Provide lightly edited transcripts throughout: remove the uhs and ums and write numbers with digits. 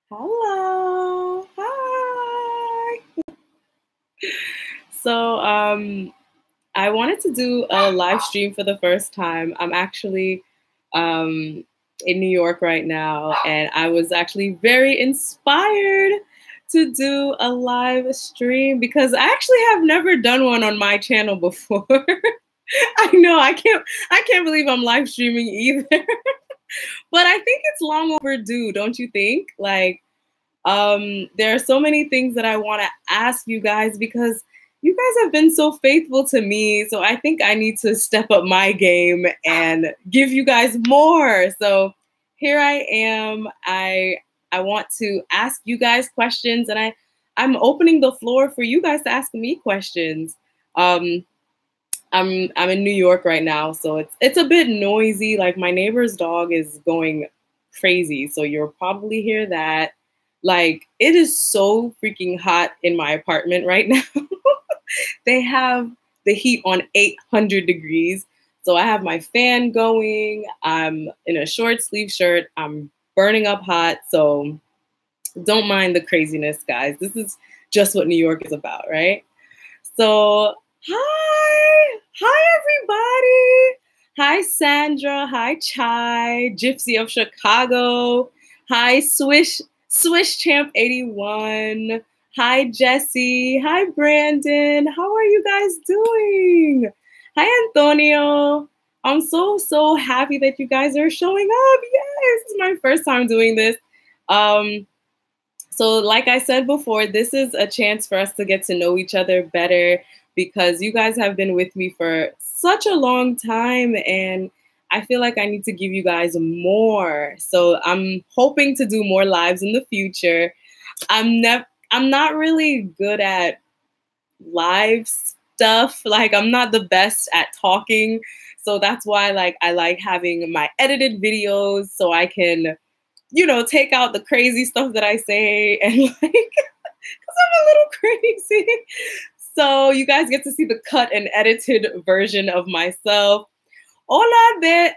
Hello. Hi. So, I wanted to do a live stream for the first time. I'm actually in New York right now, and I was actually very inspired to do a live stream because I actually have never done one on my channel before. I know I can't believe I'm live streaming either. But I think it's long overdue, don't you think? Like there are so many things that I want to ask you guys because you guys have been so faithful to me. So I think I need to step up my game and give you guys more. So here I am. I want to ask you guys questions, and I'm opening the floor for you guys to ask me questions. Um, I'm in New York right now, so it's a bit noisy. Like my neighbor's dog is going crazy, so you'll probably hear that. Like it is so freaking hot in my apartment right now. They have the heat on 800 degrees. So I have my fan going. I'm in a short sleeve shirt. I'm burning up hot. So don't mind the craziness, guys. This is just what New York is about, right? So, hi. Hi, everybody. Hi, Sandra. Hi, Chai. Gypsy of Chicago. Hi, Swish Champ 81. Hi, Jesse. Hi, Brandon. How are you guys doing? Hi, Antonio. I'm so happy that you guys are showing up. Yes, this is my first time doing this. So like I said before, this is a chance for us to get to know each other better because you guys have been with me for such a long time and I feel like I need to give you guys more. So I'm hoping to do more lives in the future. I'm not really good at live stuff. Like I'm not the best at talking. So that's why I like having my edited videos so I can take out the crazy stuff that I say and because I'm a little crazy. So you guys get to see the cut and edited version of myself. Hola desde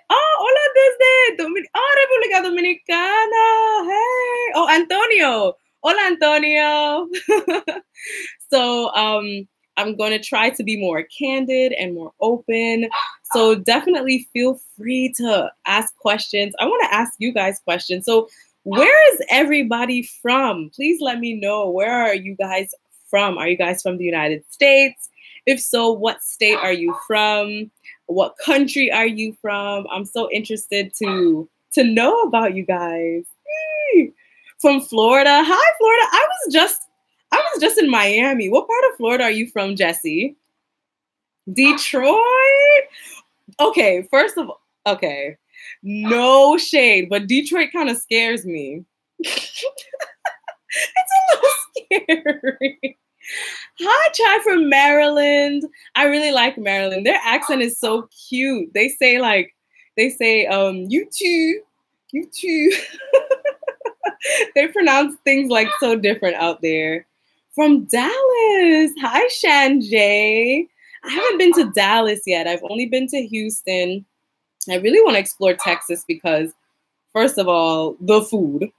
República Dominicana. Hey. Oh, Antonio. Hola, Antonio. So I'm going to try to be more candid and more open. So definitely feel free to ask questions. I want to ask you guys questions. So where is everybody from? Please let me know. Where are you guys from? Are you guys from the United States? If so, what state are you from? What country are you from? I'm so interested to know about you guys. Yay! From Florida. Hi, Florida. I was just in Miami. What part of Florida are you from, Jesse? Detroit? Okay, first of all, okay. No shade, but Detroit kind of scares me. It's a little scary. Hi, Chai from Maryland. I really like Maryland. Their accent is so cute. They say you too. They pronounce things like so different out there. From Dallas. Hi, Shanjay. I haven't been to Dallas yet. I've only been to Houston. I really want to explore Texas because, first of all, the food.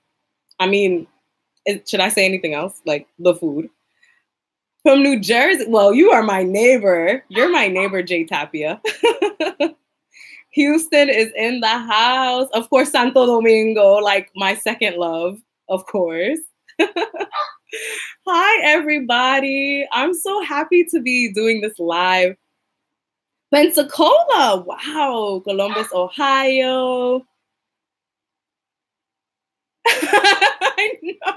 I mean, should I say anything else? Like the food. From New Jersey. Well, you are my neighbor. You're my neighbor, Jay Tapia. Houston is in the house. Of course, Santo Domingo, like my second love, of course. Hi, everybody. I'm so happy to be doing this live. Pensacola. Wow. Columbus, Ohio. I know.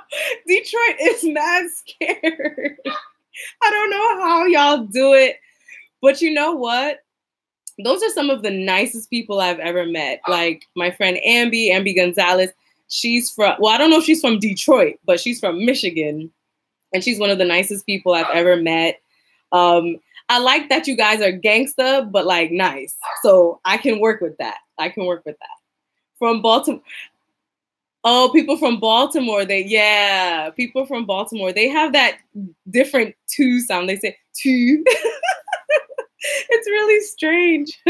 Detroit is mad scared. I don't know how y'all do it. But you know what? Those are some of the nicest people I've ever met. Like my friend Ambi Gonzalez. She's from, well, I don't know if she's from Detroit, but she's from Michigan. And she's one of the nicest people I've ever met. I like that you guys are gangsta, but like nice. So I can work with that. From Baltimore. Oh, people from Baltimore. People from Baltimore. They have that different two sound. They say two. It's really strange.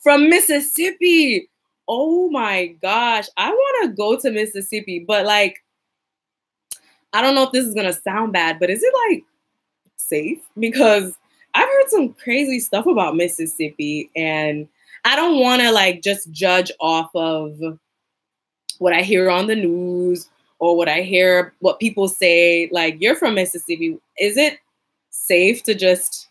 From Mississippi. Oh my gosh, I want to go to Mississippi, but like, I don't know if this is gonna sound bad, but is it like safe? Because I've heard some crazy stuff about Mississippi, and I don't want to like just judge off of what I hear on the news or what people say. Like, you're from Mississippi. Is it safe to just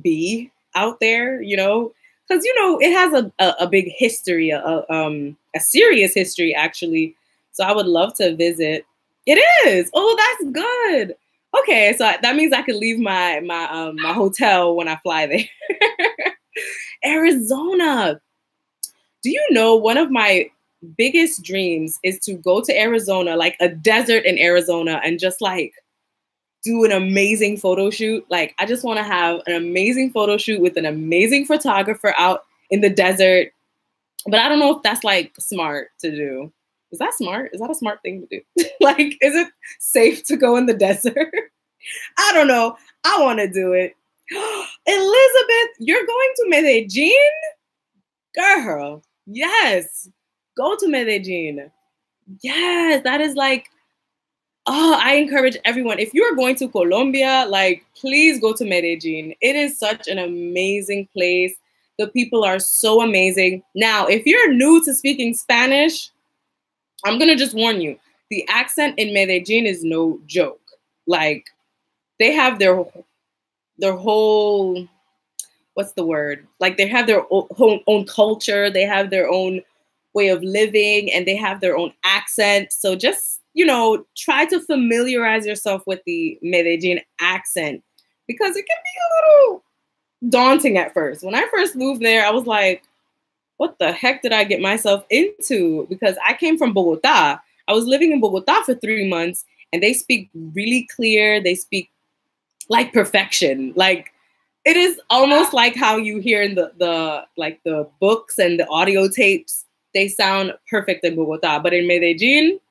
be out there, you know? Because, you know, it has a big history, a serious history, actually. So I would love to visit. It is. Oh, that's good. Okay, so that means I could leave my hotel when I fly there. Arizona. Do you know one of my biggest dreams is to go to Arizona, like a desert in Arizona, and just like do an amazing photo shoot. Like, I just want to have an amazing photo shoot with an amazing photographer out in the desert. But I don't know if that's like smart to do. Is that smart? Is that a smart thing to do? Like, is it safe to go in the desert? I don't know. I want to do it. Elizabeth, you're going to Medellin? Girl, yes. Go to Medellin. Yes, that is like, oh, I encourage everyone. If you're going to Colombia, like, please go to Medellin. It is such an amazing place. The people are so amazing. Now, if you're new to speaking Spanish, I'm going to just warn you. The accent in Medellin is no joke. Like, they have their whole, what's the word? Like, they have their own culture. They have their own way of living, and they have their own accent. So just, you know, try to familiarize yourself with the Medellin accent, because it can be a little daunting at first. When I first moved there, I was like, what the heck did I get myself into? Because I came from Bogota. I was living in Bogota for 3 months, and they speak really clear. They speak like perfection. Like, it is almost like how you hear in the books and the audio tapes. They sound perfect in Bogota, but in Medellin,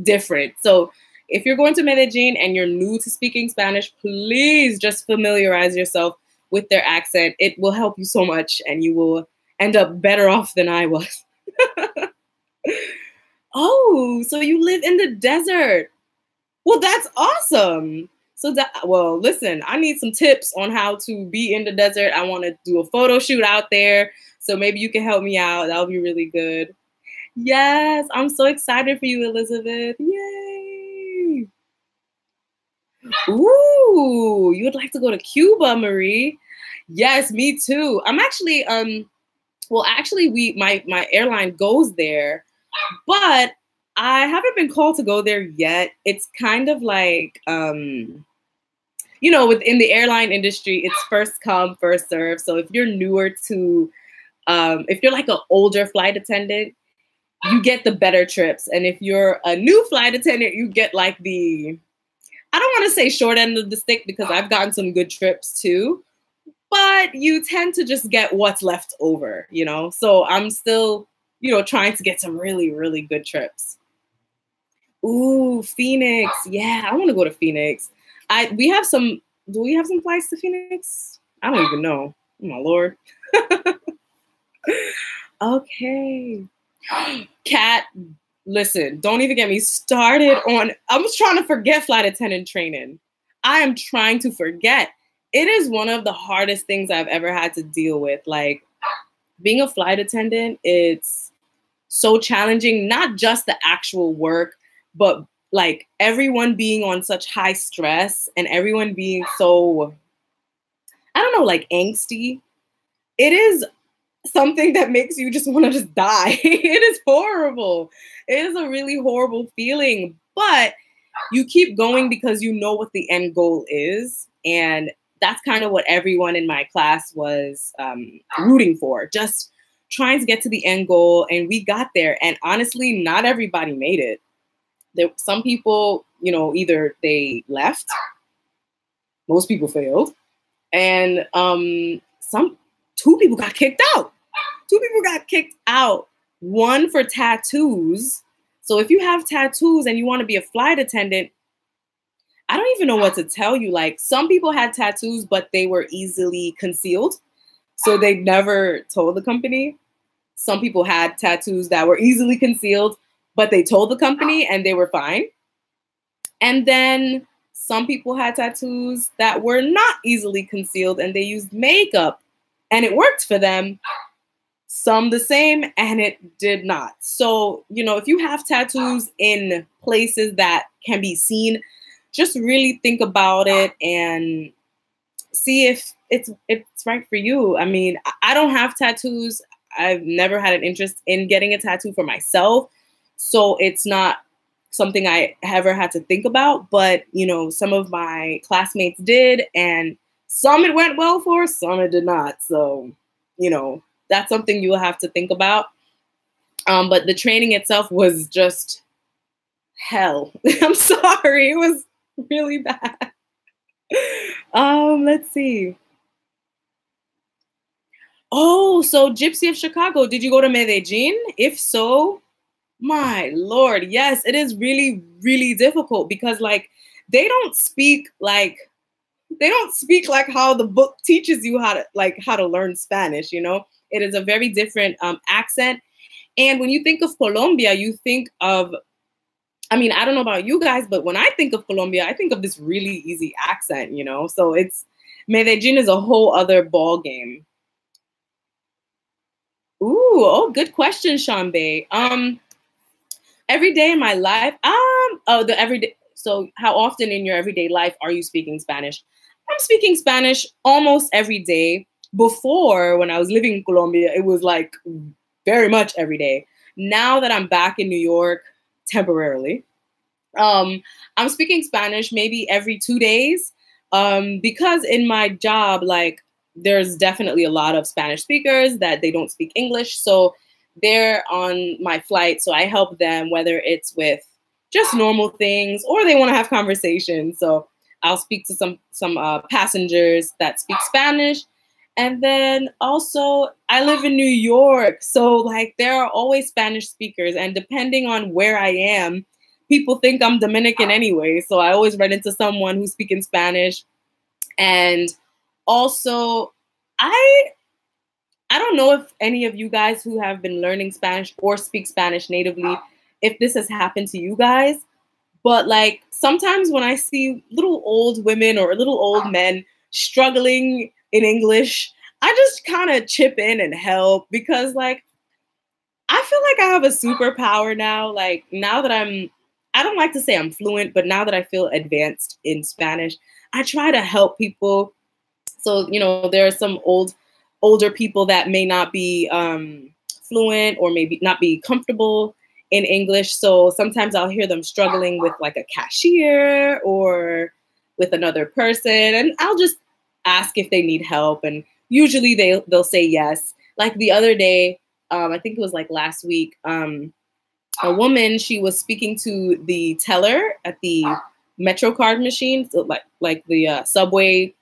different. So if you're going to Medellin and you're new to speaking Spanish, please just familiarize yourself with their accent. It will help you so much, and you will end up better off than I was. Oh, so you live in the desert. Well, that's awesome. Well, listen, I need some tips on how to be in the desert. I want to do a photo shoot out there. So maybe you can help me out. That'll be really good. Yes, I'm so excited for you, Elizabeth. Yay. Ooh, you would like to go to Cuba, Marie? Yes, me too. I'm actually, my airline goes there, but I haven't been called to go there yet. It's kind of like, you know, within the airline industry, it's first come, first serve. So if you're newer to, if you're like an older flight attendant, you get the better trips. And if you're a new flight attendant, you get like I don't want to say short end of the stick, because I've gotten some good trips too, but you tend to just get what's left over, you know? So I'm still, you know, trying to get some really, really good trips. Ooh, Phoenix. Yeah, I want to go to Phoenix. Do we have some flights to Phoenix? I don't even know. Oh my Lord. Okay. Kat, listen, don't even get me started on, I was trying to forget flight attendant training. I am trying to forget. It is one of the hardest things I've ever had to deal with. Like, being a flight attendant, it's so challenging, not just the actual work, but like everyone being on such high stress and everyone being so, I don't know, like angsty. It is something that makes you just want to just die. It is horrible. It is a really horrible feeling, but you keep going because you know what the end goal is. And that's kind of what everyone in my class was rooting for, just trying to get to the end goal. And we got there. And honestly, not everybody made it. Some people, you know, either they left, most people failed, and two people got kicked out. Two people got kicked out. One for tattoos. So if you have tattoos and you want to be a flight attendant, I don't even know what to tell you. Like, some people had tattoos, but they were easily concealed. So they never told the company. Some people had tattoos that were easily concealed, but they told the company and they were fine. And then some people had tattoos that were not easily concealed and they used makeup and it worked for them. Some the same and it did not. So, you know, if you have tattoos in places that can be seen, just really think about it and see if it's right for you. I mean, I don't have tattoos. I've never had an interest in getting a tattoo for myself. So it's not something I ever had to think about. But, you know, some of my classmates did, and some it went well for, some it did not. So, you know, that's something you'll have to think about. But the training itself was just hell. I'm sorry. It was really bad. Let's see. Oh, so Gypsy of Chicago, did you go to Medellin? If so, my Lord, yes, it is really, really difficult because like they don't speak like how the book teaches you how to learn Spanish, you know? It is a very different accent. And when you think of Colombia, you think of, I mean, I don't know about you guys, but when I think of Colombia, I think of this really easy accent, you know? So Medellin is a whole other ball game. Ooh, oh, good question, Sean Bay. Every day in my life, the everyday. So how often in your everyday life are you speaking Spanish? I'm speaking Spanish almost every day. Before, when I was living in Colombia, it was like very much every day. Now that I'm back in New York temporarily, I'm speaking Spanish maybe every 2 days, because in my job, like, there's definitely a lot of Spanish speakers that they don't speak English. So they're on my flight. So I help them, whether it's with just normal things or they want to have conversations. So I'll speak to some passengers that speak Spanish. And then also I live in New York. So like there are always Spanish speakers. And depending on where I am, people think I'm Dominican anyway. So I always run into someone who's speaking Spanish. And also, I don't know if any of you guys who have been learning Spanish or speak Spanish natively, if this has happened to you guys, but like sometimes when I see little old women or little old men struggling in English, I just kind of chip in and help because like I feel like I have a superpower now. Like now that I don't like to say I'm fluent, but now that I feel advanced in Spanish, I try to help people. So, you know, there are some older people that may not be fluent or maybe not be comfortable in English. So sometimes I'll hear them struggling with like a cashier or with another person. And I'll just ask if they need help. And usually they'll say yes. Like the other day, I think it was like last week, a woman, she was speaking to the teller at the Metro card machine. So like the subway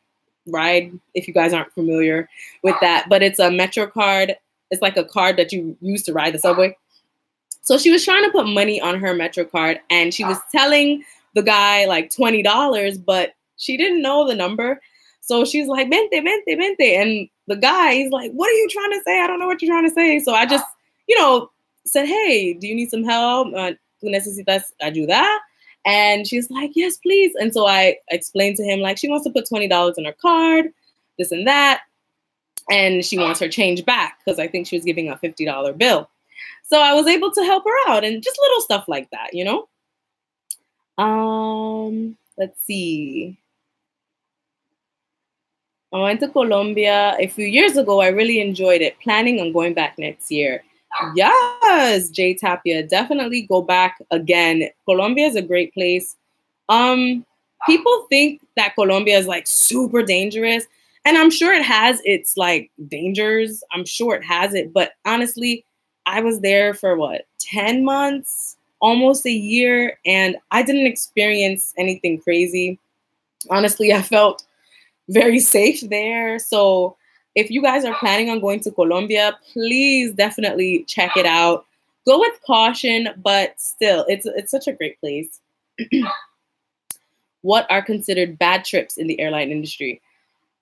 ride, if you guys aren't familiar with that, but it's a Metro card. It's like a card that you use to ride the subway. So she was trying to put money on her Metro card and she was telling the guy like $20, but she didn't know the number. So she's like, "Vente, vente, vente." And the guy, he's like, "What are you trying to say? I don't know what you're trying to say." So I just, you know, said, "Hey, do you need some help? ¿Tú necesitas ayuda?" And she's like, "Yes, please." And so I explained to him, like, she wants to put $20 on her card, this and that. And she wants her change back because I think she was giving a $50 bill. So I was able to help her out and just little stuff like that, you know? Let's see. I went to Colombia a few years ago. I really enjoyed it. Planning on going back next year. Yes, Jay Tapia, definitely go back again. Colombia is a great place. People think that Colombia is like super dangerous, and I'm sure it has its like dangers. I'm sure it has it, but honestly, I was there for 10 months, almost a year, and I didn't experience anything crazy. Honestly, I felt very safe there. So if you guys are planning on going to Colombia, please definitely check it out. Go with caution, but still, it's such a great place. What are considered bad trips in the airline industry?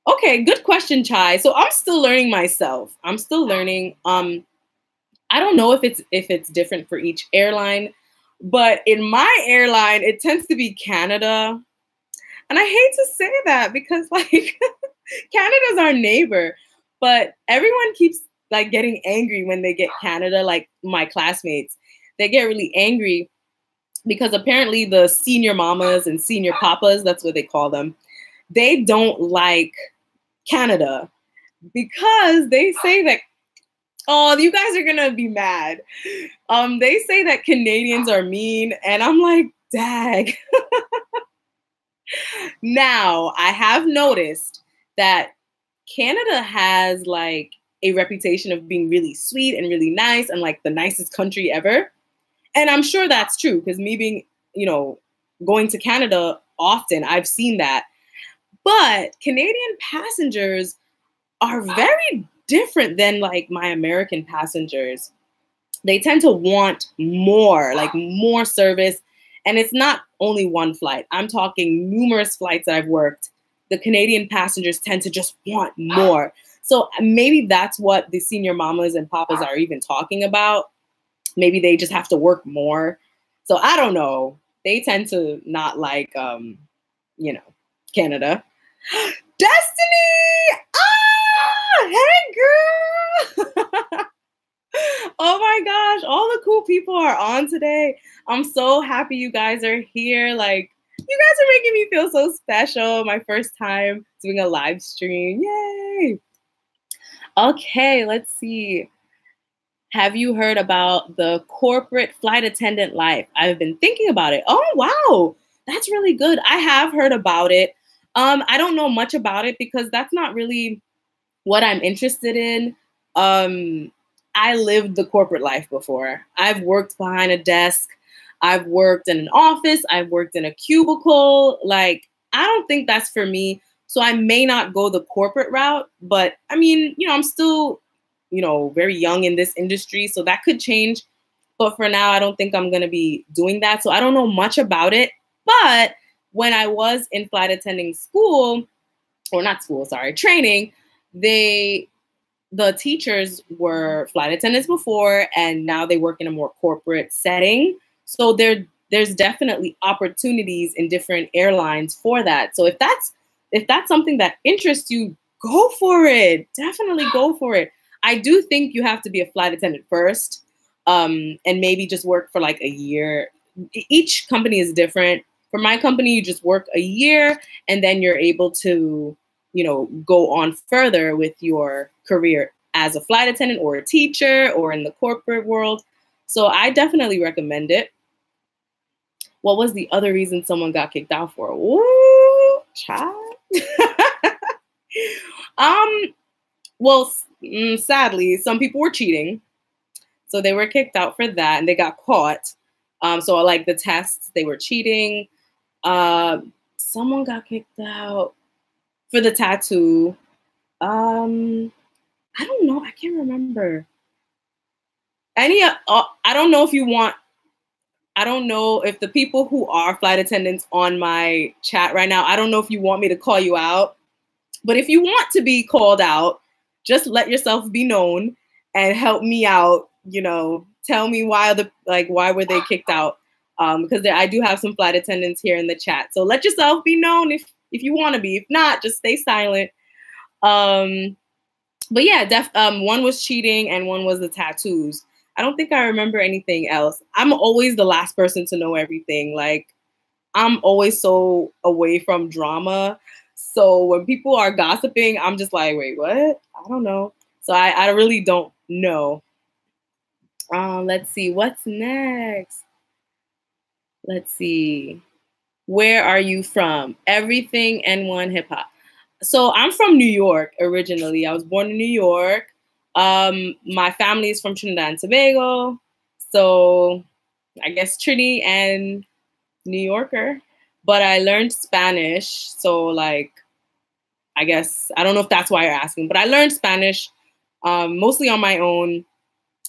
Okay, good question, Chai. So I'm still learning myself. I'm still learning. I don't know if it's different for each airline, but in my airline, it tends to be Canada. And I hate to say that because like Canada's our neighbor, but everyone keeps like getting angry when they get Canada, like my classmates. They get really angry because apparently the senior mamas and senior papas, that's what they call them, they don't like Canada because they say that, oh, you guys are gonna be mad. They say that Canadians are mean, and I'm like, dag. Now, I have noticed that Canada has like a reputation of being really sweet and really nice and like the nicest country ever. And I'm sure that's true because me being, going to Canada often, I've seen that. But Canadian passengers are very different than like my American passengers. They tend to want more, like more service. And it's not only one flight. I'm talking numerous flights that I've worked. The Canadian passengers tend to just want more. So maybe that's what the senior mamas and papas are even talking about. Maybe they just have to work more. So I don't know. They tend to not like, Canada. Destiny! Ah, hey girl! Oh my gosh, all the cool people are on today. I'm so happy you guys are here. Like, you guys are making me feel so special. My first time doing a live stream. Yay! Okay, let's see. Have you heard about the corporate flight attendant life? I've been thinking about it. Oh, wow. That's really good. I have heard about it. I don't know much about it because that's not really what I'm interested in. I lived the corporate life before. I've worked behind a desk. I've worked in an office. I've worked in a cubicle. Like, I don't think that's for me. So I may not go the corporate route, but I mean, I'm still, very young in this industry. So that could change. But for now, I don't think I'm going to be doing that. So I don't know much about it. But when I was in flight attending school, or not school, sorry, training, the teachers were flight attendants before, and now they work in a more corporate setting. So there's definitely opportunities in different airlines for that. So if that's something that interests you, go for it. Definitely go for it. I do think you have to be a flight attendant first, and maybe just work for like a year. Each company is different. For my company, you just work a year, and then you're able to, go on further with your career as a flight attendant or a teacher or in the corporate world. So I definitely recommend it. What was the other reason someone got kicked out for? Ooh, child. Well, sadly, some people were cheating. So they were kicked out for that, and they got caught. So like the tests, they were cheating. Someone got kicked out for the tattoo. I don't know. I can't remember. I don't know if you want, I don't know if the people who are flight attendants on my chat right now, I don't know if you want me to call you out. But if you want to be called out, just let yourself be known and help me out. Tell me why were they kicked out? Because I do have some flight attendants here in the chat. So let yourself be known if you want to be. If not, just stay silent. But yeah, one was cheating and one was the tattoos. I don't think I remember anything else. I'm always the last person to know everything. Like, I'm always so away from drama. So when people are gossiping, I'm just like, wait, what? I don't know. So I really don't know. Let's see. What's next? Let's see. Where are you from? Everything N1 hip hop. So I'm from New York originally. I was born in New York. My family is from Trinidad and Tobago. So I guess Trini and New Yorker. But I learned Spanish. So like, I guess, I don't know if that's why you're asking, but I learned Spanish mostly on my own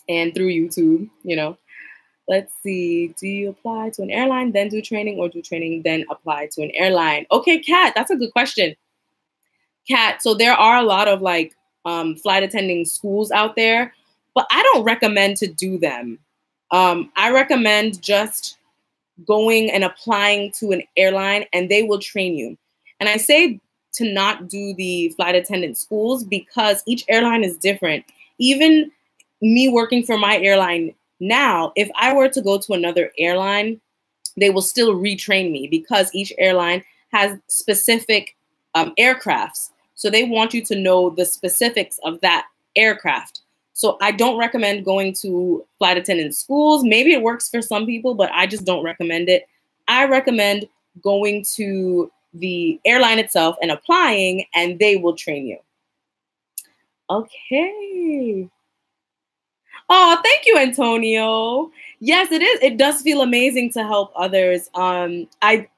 and through YouTube, Let's see. Do you apply to an airline, then do training, or do training, then apply to an airline? Okay, Kat, that's a good question. Kat, so there are a lot of like flight attending schools out there, but I don't recommend to do them. I recommend just going and applying to an airline, and they will train you. And I say to not do the flight attendant schools because each airline is different. Even me working for my airline now, if I were to go to another airline, they will still retrain me because each airline has specific aircrafts. So they want you to know the specifics of that aircraft. So I don't recommend going to flight attendant schools. Maybe it works for some people, but I just don't recommend it. I recommend going to the airline itself and applying, and they will train you. Okay. Oh, thank you, Antonio. Yes, it is. It does feel amazing to help others. I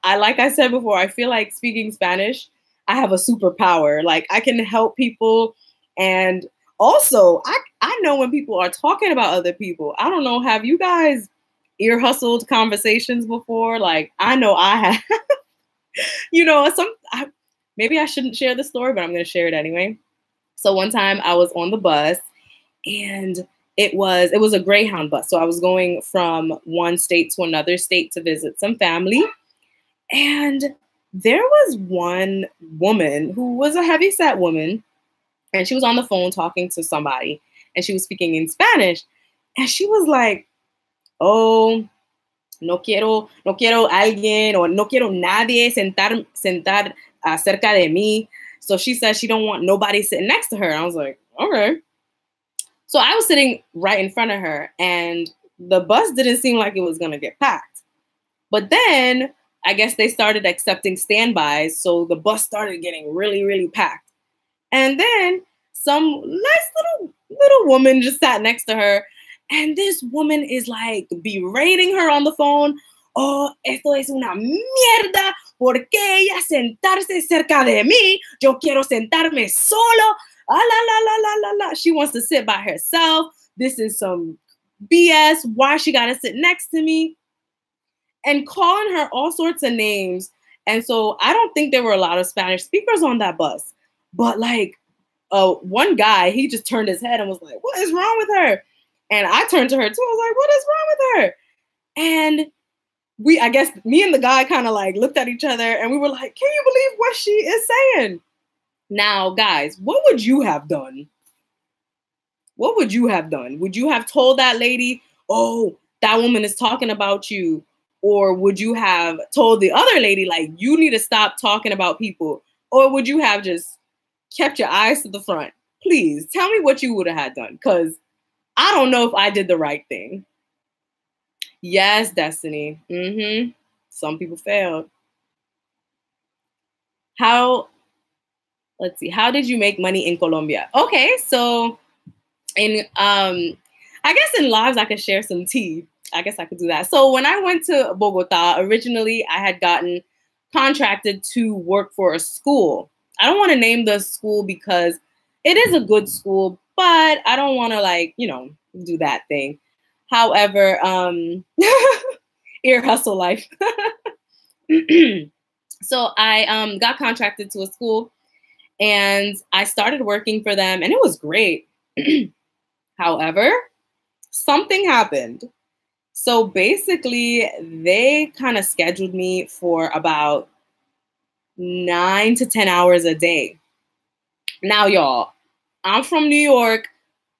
like I said before, I feel like speaking Spanish, I have a superpower. Like I can help people, and also I know when people are talking about other people. I don't know, have you guys ear hustled conversations before? Like I know I have. You know, maybe I shouldn't share the story, but I'm going to share it anyway. So one time I was on the bus, and it was a Greyhound bus. So I was going from one state to another state to visit some family. And there was one woman who was a heavyset woman, and she was on the phone talking to somebody, and she was speaking in Spanish. And she was like, oh, no quiero alguien, or no quiero nadie sentar cerca de mí. So she said she don't want nobody sitting next to her. I was like, okay. So I was sitting right in front of her, and the bus didn't seem like it was going to get packed. But then I guess they started accepting standbys. So the bus started getting really, really packed. And then some nice little woman just sat next to her. And this woman is like berating her on the phone. Oh, esto es una mierda. ¿Por qué ella sentarse cerca de mí? Yo quiero sentarme solo. Ah, la, la, la, la, la, la. She wants to sit by herself. This is some BS. Why she got to sit next to me? And calling her all sorts of names. And so I don't think there were a lot of Spanish speakers on that bus. But like one guy, he just turned his head and was like, what is wrong with her? And I turned to her too. I was like, what is wrong with her? And I guess me and the guy kind of like looked at each other, and we were like, can you believe what she is saying? Now, guys, what would you have done? What would you have done? Would you have told that lady, oh, that woman is talking about you? Or would you have told the other lady, like, you need to stop talking about people? Or would you have just kept your eyes to the front? Please tell me what you would have had done, because I don't know if I did the right thing. Yes, Destiny. Some people failed. Let's see. How did you make money in Colombia? Okay, so I guess in lives I could share some tea. I guess I could do that. So when I went to Bogota, originally I had gotten contracted to work for a school. I don't want to name the school because it is a good school, but I don't want to, like, you know, do that thing. However, ear hustle life. So I got contracted to a school, and I started working for them, and it was great. However, something happened. So basically, they kind of scheduled me for about 9 to 10 hours a day. Now, y'all, I'm from New York.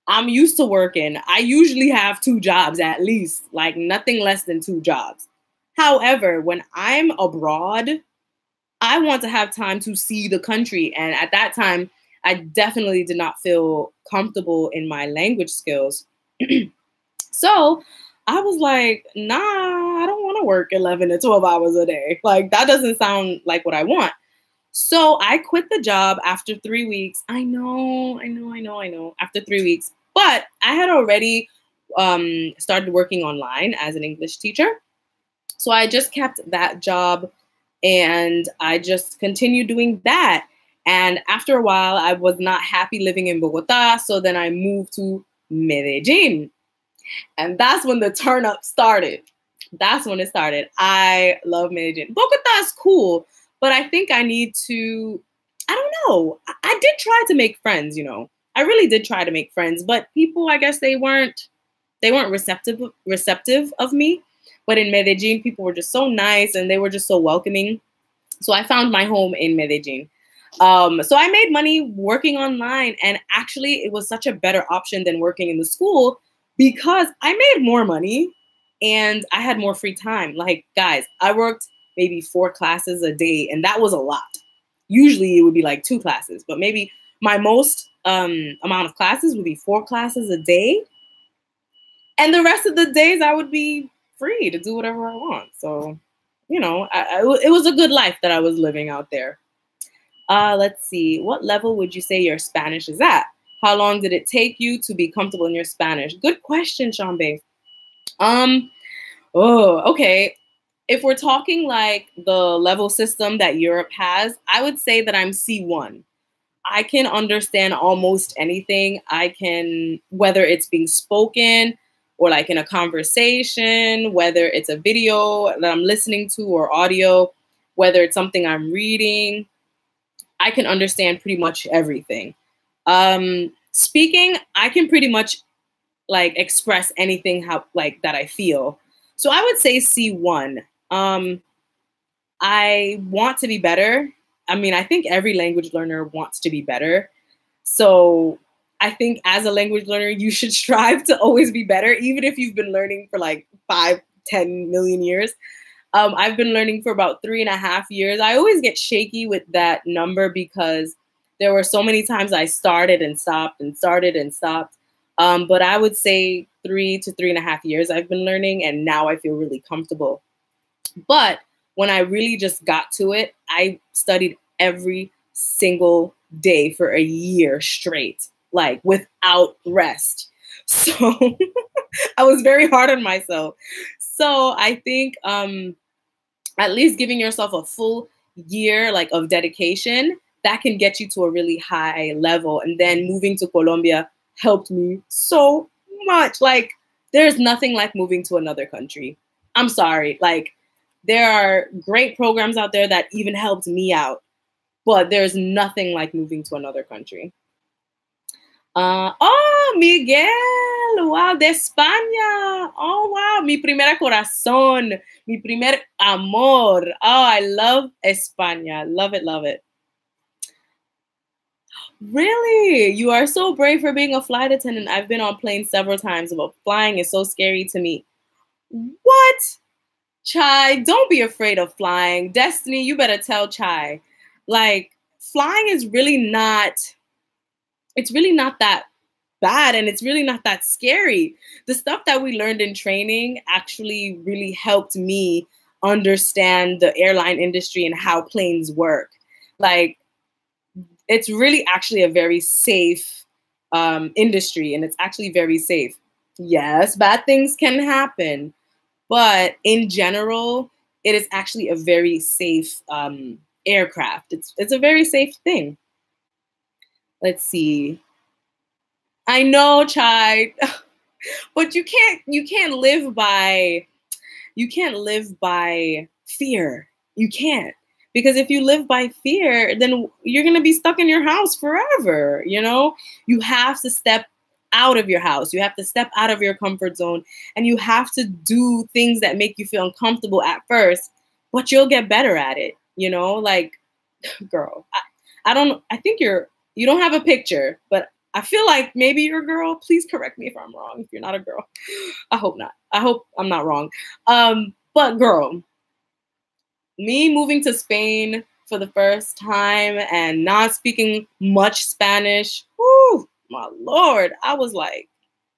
I'm used to working. I usually have 2 jobs at least, like nothing less than 2 jobs. However, when I'm abroad, I want to have time to see the country. And at that time, I definitely did not feel comfortable in my language skills. So I was like, nah, I don't want to work 11 to 12 hours a day. Like, that doesn't sound like what I want. So I quit the job after 3 weeks. I know. After 3 weeks. But I had already started working online as an English teacher. So I just kept that job, and I just continued doing that. And after a while, I was not happy living in Bogota. So then I moved to Medellin. And that's when the turn up started. That's when it started. I love Medellin. Bogota is cool, but I think I need to, I don't know. I did try to make friends, you know. I really did try to make friends, but people, I guess they weren't receptive of me. But in Medellin, people were just so nice and they were just so welcoming. So I found my home in Medellin. So I made money working online, and actually it was such a better option than working in the school because I made more money and I had more free time. Like, guys, I worked maybe 4 classes a day, and that was a lot. Usually it would be like 2 classes, but maybe my most amount of classes would be 4 classes a day. And the rest of the days I would be free to do whatever I want. So, you know, it was a good life that I was living out there. Let's see. What level would you say your Spanish is at? How long did it take you to be comfortable in your Spanish? Good question, Shambe. Okay. If we're talking like the level system that Europe has, I would say that I'm C1. I can understand almost anything. I can, whether it's being spoken or like in a conversation, whether it's a video that I'm listening to or audio, whether it's something I'm reading, I can understand pretty much everything. Speaking, I can pretty much like express anything that I feel. So I would say C1. I want to be better. I mean, I think every language learner wants to be better. So I think as a language learner, you should strive to always be better, even if you've been learning for like 5, 10 million years. I've been learning for about 3.5 years. I always get shaky with that number because there were so many times I started and stopped and started and stopped. But I would say 3 to 3.5 years I've been learning, and now I feel really comfortable. But when I really just got to it, I studied every single day for a year straight, like without rest. So I was very hard on myself. So I think at least giving yourself a full year like of dedication, that can get you to a really high level. And then moving to Colombia helped me so much. Like, there's nothing like moving to another country. I'm sorry. Like, there are great programs out there that even helped me out, but there's nothing like moving to another country. Oh, Miguel, wow, de España. Oh, wow, mi primera corazón, mi primer amor. Oh, I love España. Love it, love it. Really? You are so brave for being a flight attendant. I've been on planes several times, but flying is so scary to me. What? Chai, don't be afraid of flying. Destiny, you better tell Chai. Like, flying is really not, it's really not that bad, and it's really not that scary. The stuff that we learned in training actually really helped me understand the airline industry and how planes work. Like, it's really actually a very safe industry, and it's actually very safe. Yes, bad things can happen, but in general, it is actually a very safe aircraft. It's a very safe thing. Let's see. I know, Chai, but you can't live by fear. You can't. Because if you live by fear, then you're going to be stuck in your house forever. You know, you have to step out of your house. You have to step out of your comfort zone, and you have to do things that make you feel uncomfortable at first, but you'll get better at it. You know, like, girl, I think you don't have a picture, but I feel like maybe you're a girl. Please correct me if I'm wrong. If you're not a girl, I hope not. I hope I'm not wrong. But girl, me moving to Spain for the first time and not speaking much Spanish, whoo, my Lord, I was like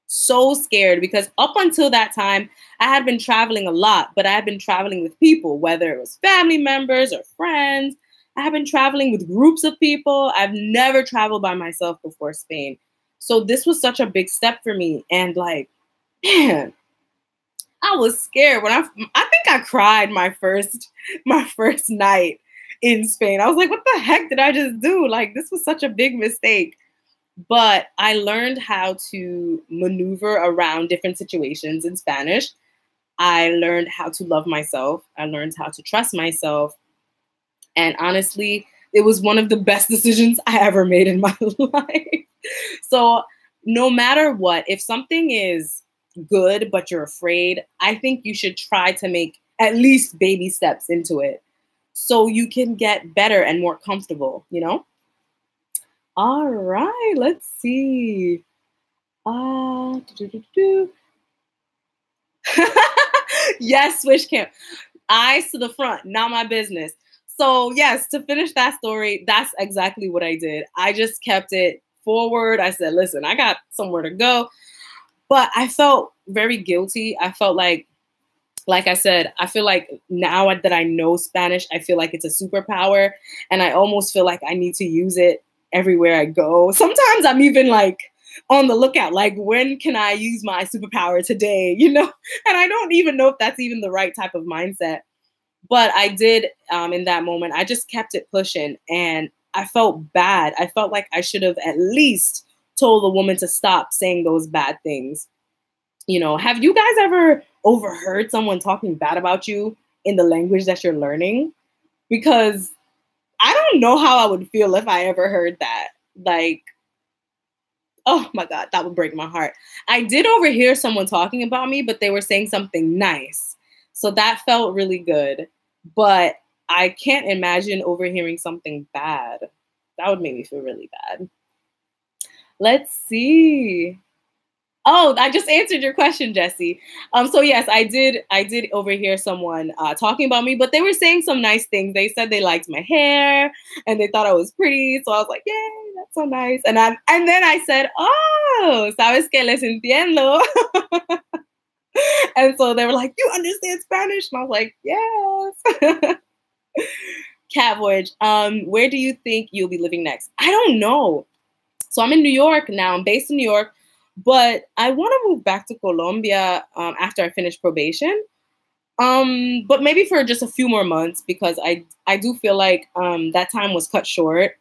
so scared because up until that time, I had been traveling a lot, but I had been traveling with people, whether it was family members or friends. I have been traveling with groups of people. I've never traveled by myself before Spain. So this was such a big step for me. And like, man, I was scared when I think I cried my first night in Spain. I was like, what the heck did I just do? Like, this was such a big mistake. But I learned how to maneuver around different situations in Spanish. I learned how to love myself. I learned how to trust myself. And honestly, it was one of the best decisions I ever made in my life. So no matter what, if something is good, but you're afraid, I think you should try to make at least baby steps into it so you can get better and more comfortable, you know? All right, let's see. Do-do-do-do. Yes, switch camp. Eyes to the front, not my business. So yes, to finish that story, that's exactly what I did. I just kept it forward. I said, listen, I got somewhere to go. But I felt very guilty. I felt like I said, I feel like now that I know Spanish, I feel like it's a superpower. And I almost feel like I need to use it everywhere I go. Sometimes I'm even like on the lookout, like, when can I use my superpower today? You know, and I don't even know if that's even the right type of mindset. But I did, in that moment, I just kept it pushing, and I felt bad. I felt like I should have at least told the woman to stop saying those bad things. You know, have you guys ever overheard someone talking bad about you in the language that you're learning? Because I don't know how I would feel if I ever heard that. Like, oh my God, that would break my heart. I did overhear someone talking about me, but they were saying something nice. So that felt really good. But I can't imagine overhearing something bad. That would make me feel really bad. Let's see. Oh, I just answered your question, Jesse. So yes, I did overhear someone talking about me, but they were saying some nice things. They said they liked my hair and they thought I was pretty. So I was like, yay, that's so nice. And then I said, oh, sabes que les entiendo. And so they were like, you understand Spanish? And I was like, yes. Cat Voyage. Where do you think you'll be living next? I don't know. So I'm in New York now. I'm based in New York. But I want to move back to Colombia after I finish probation. But maybe for just a few more months, because I do feel like that time was cut short,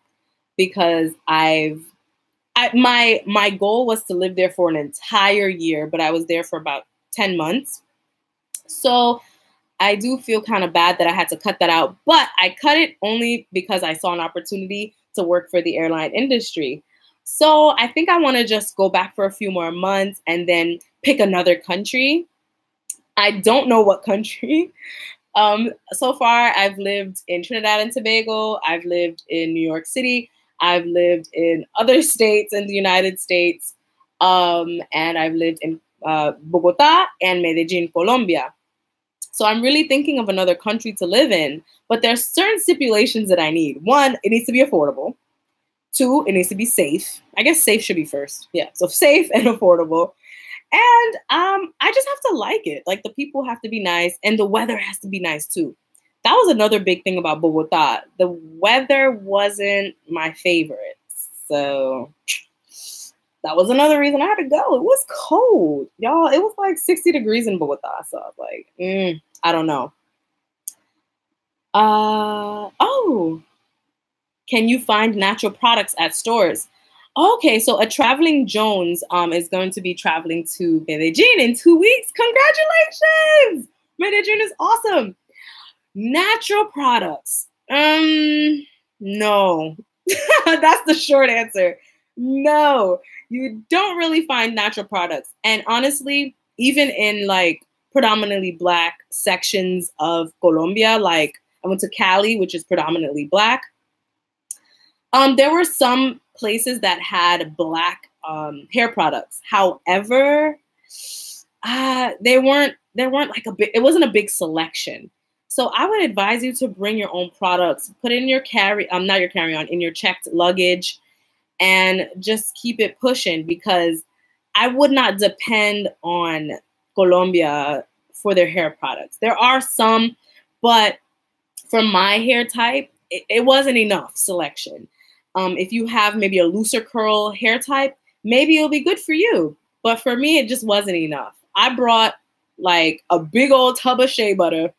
because my goal was to live there for an entire year, but I was there for about 10 months. So I do feel kind of bad that I had to cut that out, but I cut it only because I saw an opportunity to work for the airline industry. So I think I want to just go back for a few more months and then pick another country. I don't know what country. So far, I've lived in Trinidad and Tobago. I've lived in New York City. I've lived in other states in the United States. And I've lived in Bogota and Medellin, Colombia. So I'm really thinking of another country to live in. But there's certain stipulations that I need. One, it needs to be affordable. Two, it needs to be safe. I guess safe should be first. Yeah, so safe and affordable. And I just have to like it. Like, the people have to be nice, and the weather has to be nice too. That was another big thing about Bogota. The weather wasn't my favorite. So that was another reason I had to go. It was cold, y'all. It was like 60 degrees in Bogota. So I was like, I don't know. Oh. Can you find natural products at stores? Okay, so a traveling Jones is going to be traveling to Medellin in 2 weeks. Congratulations! Medellin is awesome. Natural products. No. That's the short answer. No, you don't really find natural products. And honestly, even in like predominantly Black sections of Colombia, like I went to Cali, which is predominantly Black. There were some places that had Black hair products. However, they weren't like it wasn't a big selection. So I would advise you to bring your own products, put it in your not your carry-on, in your checked luggage, and just keep it pushing, because I would not depend on Colombia for their hair products. There are some, but for my hair type, it wasn't enough selection. If you have maybe a looser curl hair type, maybe it'll be good for you. But for me, it just wasn't enough. I brought like a big old tub of shea butter,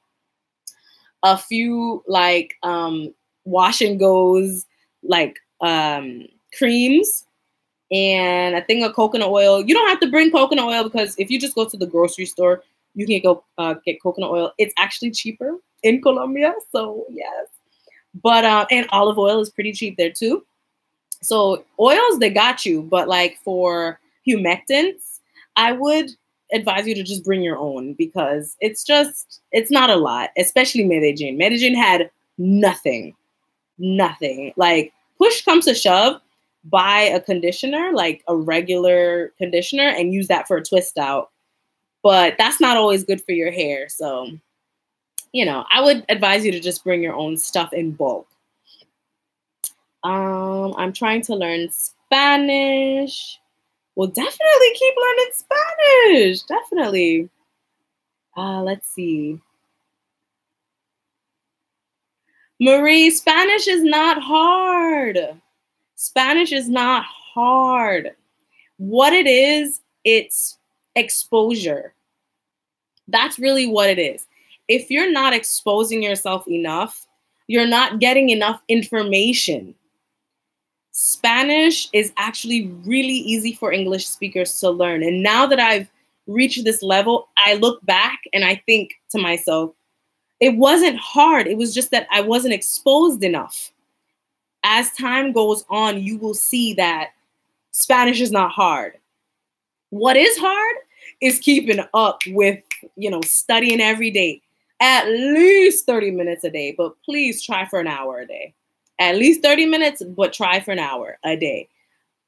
a few like wash and goes, like creams, and a thing of coconut oil. You don't have to bring coconut oil, because if you just go to the grocery store, you can go get coconut oil. It's actually cheaper in Colombia. So yes. But and olive oil is pretty cheap there too. So oils, they got you, but like for humectants, I would advise you to just bring your own because it's not a lot, especially Medellin. Medellin had nothing, nothing. Like push comes to shove, buy a conditioner, like a regular conditioner, and use that for a twist out. But that's not always good for your hair. So, I would advise you to just bring your own stuff in bulk. I'm trying to learn Spanish. Well, definitely keep learning Spanish. Definitely. Let's see. Marie, Spanish is not hard. Spanish is not hard. What it is, it's exposure. That's really what it is. If you're not exposing yourself enough, you're not getting enough information. Spanish is actually really easy for English speakers to learn. And now that I've reached this level, I look back and I think to myself, it wasn't hard. It was just that I wasn't exposed enough. As time goes on, you will see that Spanish is not hard. What is hard is keeping up with, studying every day, at least 30 minutes a day, but please try for an hour a day. At least 30 minutes, but try for an hour a day.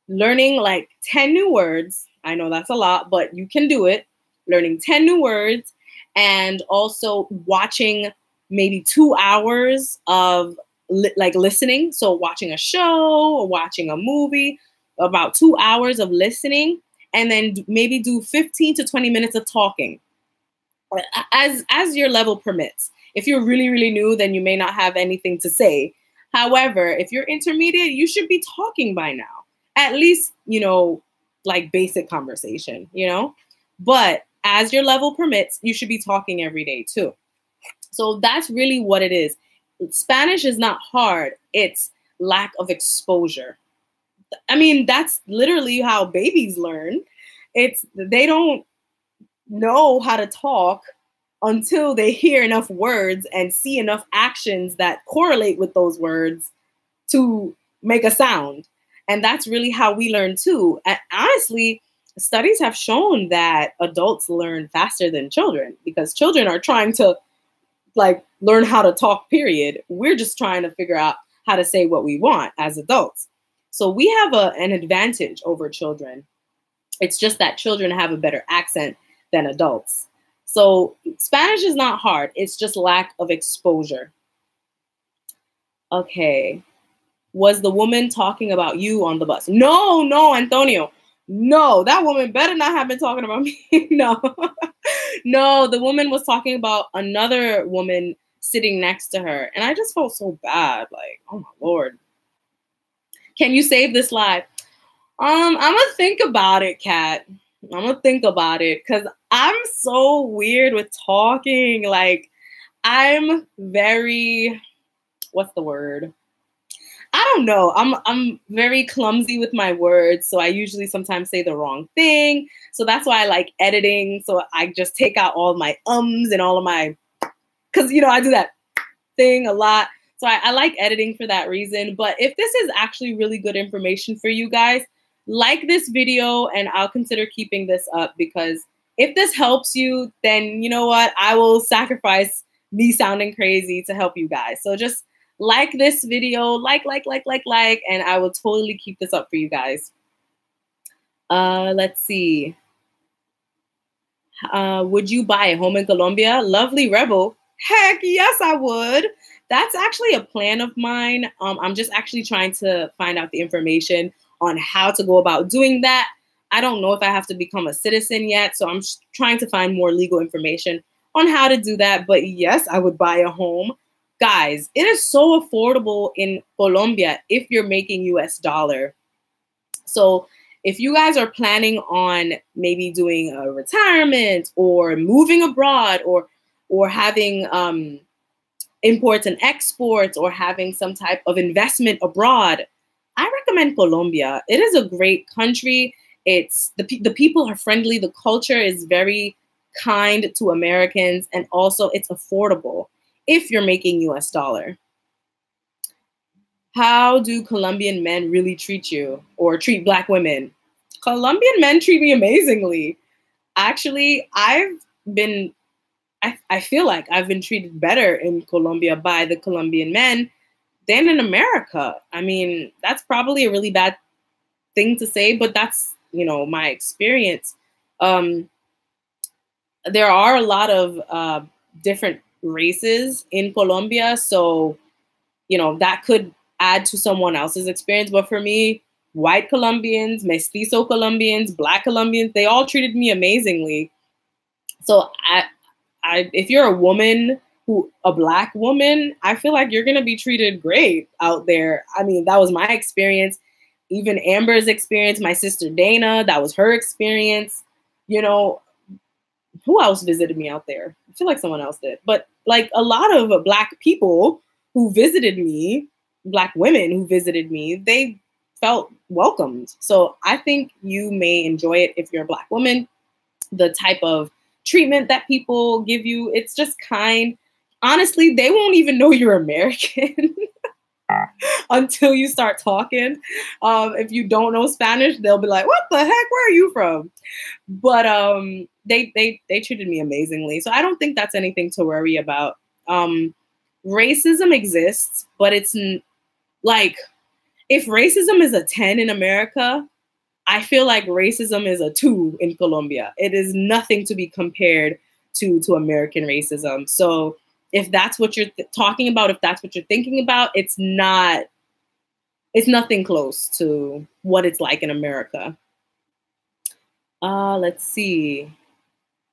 Learning like 10 new words. I know that's a lot, but you can do it. Learning 10 new words and also watching maybe 2 hours of listening. So watching a show or watching a movie, about 2 hours of listening, and then maybe do 15 to 20 minutes of talking as your level permits. If you're really, really new, then you may not have anything to say. However, if you're intermediate, you should be talking by now. At least, like basic conversation, But as your level permits, you should be talking every day too. So that's really what it is. Spanish is not hard. It's lack of exposure. I mean, that's literally how babies learn. They don't know how to talk until they hear enough words and see enough actions that correlate with those words to make a sound. And that's really how we learn too. And honestly, studies have shown that adults learn faster than children because children are trying to learn how to talk, period. We're just trying to figure out how to say what we want as adults. So we have an advantage over children. It's just that children have a better accent than adults. So Spanish is not hard. It's just lack of exposure. Okay. Was the woman talking about you on the bus? No, Antonio. No, that woman better not have been talking about me. No. No, the woman was talking about another woman sitting next to her. And I just felt so bad. Like, oh my Lord. Can you save this live? I'm gonna think about it, Kat. I'm gonna think about it because I'm so weird with talking. Like, I'm very, what's the word? I don't know. I'm very clumsy with my words, so I usually sometimes say the wrong thing. So that's why I like editing. So I just take out all my ums and all of my, because I do that thing a lot. So I like editing for that reason. But if this is actually really good information for you guys, like this video and I'll consider keeping this up because if this helps you, then you know what? I will sacrifice me sounding crazy to help you guys. So just like this video, like, and I will totally keep this up for you guys. Let's see. Would you buy a home in Colombia? Lovely Rebel. Heck yes, I would. That's actually a plan of mine. I'm just actually trying to find out the information on how to go about doing that. I don't know if I have to become a citizen yet, so I'm trying to find more legal information on how to do that. But yes, I would buy a home. Guys, it is so affordable in Colombia if you're making US dollar. So if you guys are planning on maybe doing a retirement or moving abroad or having imports and exports or having some type of investment abroad, I recommend Colombia. It is a great country. It's the people are friendly. The culture is very kind to Americans, and also it's affordable if you're making US dollar. How do Colombian men really treat you or treat Black women? Colombian men treat me amazingly. Actually, I feel like I've been treated better in Colombia by the Colombian men than in America. I mean, that's probably a really bad thing to say, but that's, my experience. There are a lot of different races in Colombia, so, that could add to someone else's experience. But for me, white Colombians, mestizo Colombians, Black Colombians, they all treated me amazingly. So if you're a woman, a Black woman, I feel like you're gonna be treated great out there. I mean, that was my experience. Even Amber's experience, my sister Dana, that was her experience. Who else visited me out there? I feel like someone else did. But like a lot of Black people who visited me, Black women who visited me, they felt welcomed. So I think you may enjoy it if you're a Black woman. The type of treatment that people give you, it's just kind. Honestly, they won't even know you're American until you start talking. If you don't know Spanish, they'll be like, "What the heck? Where are you from?" But they treated me amazingly, so I don't think that's anything to worry about. Racism exists, but it's like, if racism is a 10 in America, I feel like racism is a 2 in Colombia. It is nothing to be compared to American racism. So if that's what you're talking about, if that's what you're thinking about, it's nothing close to what it's like in America. Let's see.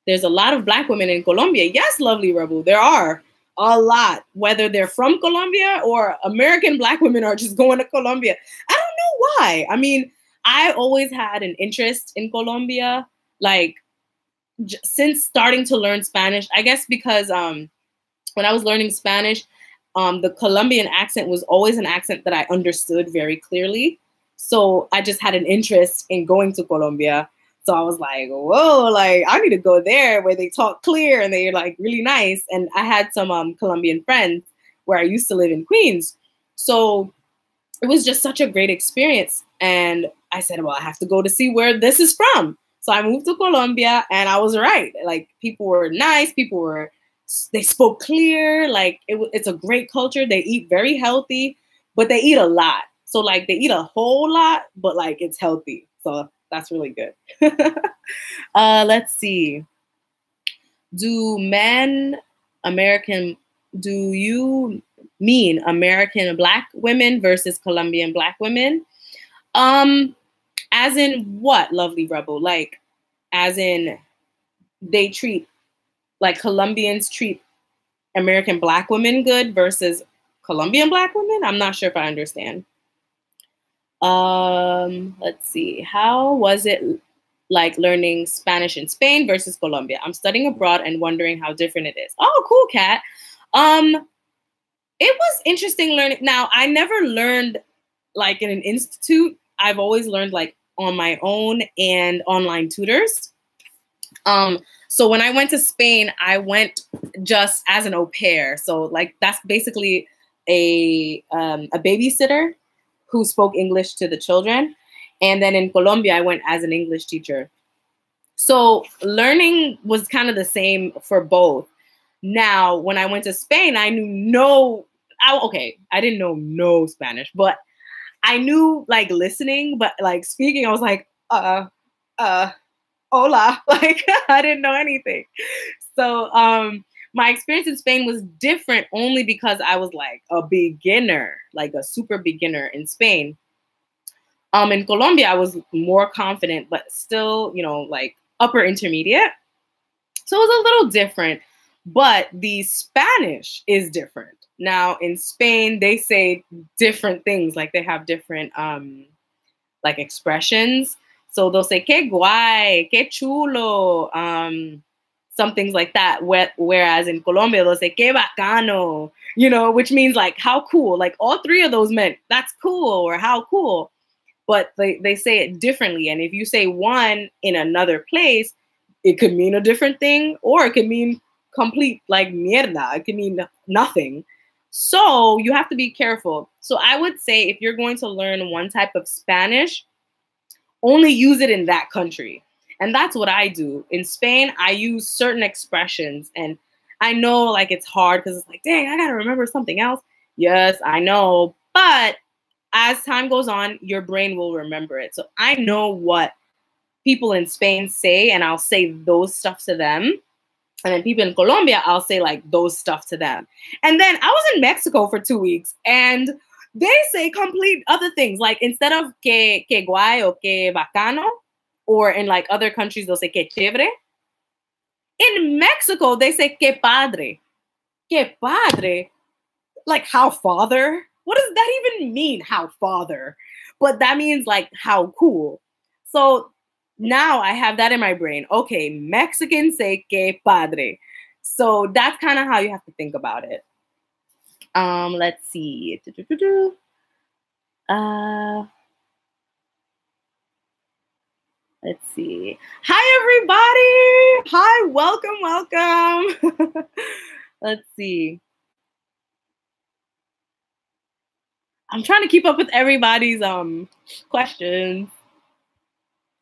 There's a lot of Black women in Colombia. Yes, lovely Rebel, there are a lot, whether they're from Colombia or American Black women are just going to Colombia. I don't know why. I mean, I always had an interest in Colombia, like since starting to learn Spanish, I guess because when I was learning Spanish, the Colombian accent was always an accent that I understood very clearly. So I just had an interest in going to Colombia. So I was like, whoa, like I need to go there where they talk clear and they're like really nice. And I had some Colombian friends where I used to live in Queens. So it was just such a great experience. And I said, well, I have to go to see where this is from. So I moved to Colombia and I was right. Like people were nice. They spoke clear. Like it's a great culture. They eat very healthy, but they eat a lot. So like they eat a whole lot, but like it's healthy. So that's really good. Let's see. Do you mean American Black women versus Colombian Black women? As in what, lovely Rebel? Like, as in Colombians treat American Black women good versus Colombian Black women? I'm not sure if I understand. Let's see. How was it like learning Spanish in Spain versus Colombia? I'm studying abroad and wondering how different it is. Oh, cool, Kat. It was interesting learning. Now, I never learned like in an institute. I've always learned like on my own and online tutors. So when I went to Spain, I went just as an au pair. So like that's basically a babysitter who spoke English to the children. And then in Colombia, I went as an English teacher. So learning was kind of the same for both. Now, when I went to Spain, I knew I didn't know no Spanish, but I knew like listening, but like speaking, I was like, hola, like I didn't know anything. So my experience in Spain was different only because I was like a beginner, like a super beginner in Spain. In Colombia, I was more confident, but still, like upper intermediate. So it was a little different, but the Spanish is different. Now in Spain, they say different things, like they have different like expressions. So they'll say, que guay, que chulo, some things like that. Whereas in Colombia, they'll say, que bacano, which means like, how cool. Like all three of those meant, that's cool or how cool. But they say it differently. And if you say one in another place, it could mean a different thing, or it could mean complete like mierda. It could mean nothing. So you have to be careful. So I would say if you're going to learn one type of Spanish, only use it in that country. And that's what I do. In Spain, I use certain expressions. And I know like it's hard because it's like, dang, I got to remember something else. Yes, I know. But as time goes on, your brain will remember it. So I know what people in Spain say, and I'll say those stuff to them. And then people in Colombia, I'll say like those stuff to them. And then I was in Mexico for 2 weeks, and they say complete other things. Like instead of que guay or que bacano, or in like other countries, they'll say que chévere. In Mexico, they say que padre. Que padre? Like how father? What does that even mean, how father? But that means like how cool. So now I have that in my brain. Okay, Mexicans say que padre. So that's kind of how you have to think about it. Let's see. Let's see. Hi, everybody. Hi, welcome. Let's see. I'm trying to keep up with everybody's questions.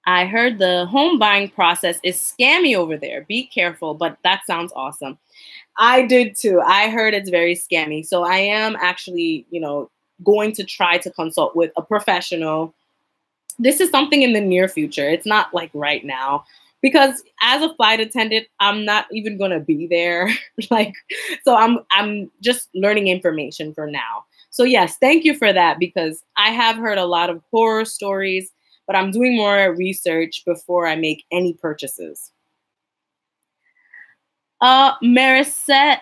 I heard the home buying process is scammy over there. Be careful, but that sounds awesome. I did too. I heard it's very scammy. So I am actually, going to try to consult with a professional. This is something in the near future. It's not like right now, because as a flight attendant, I'm not even going to be there. So I'm just learning information for now. So yes, thank you for that, because I have heard a lot of horror stories, but I'm doing more research before I make any purchases. Marisette,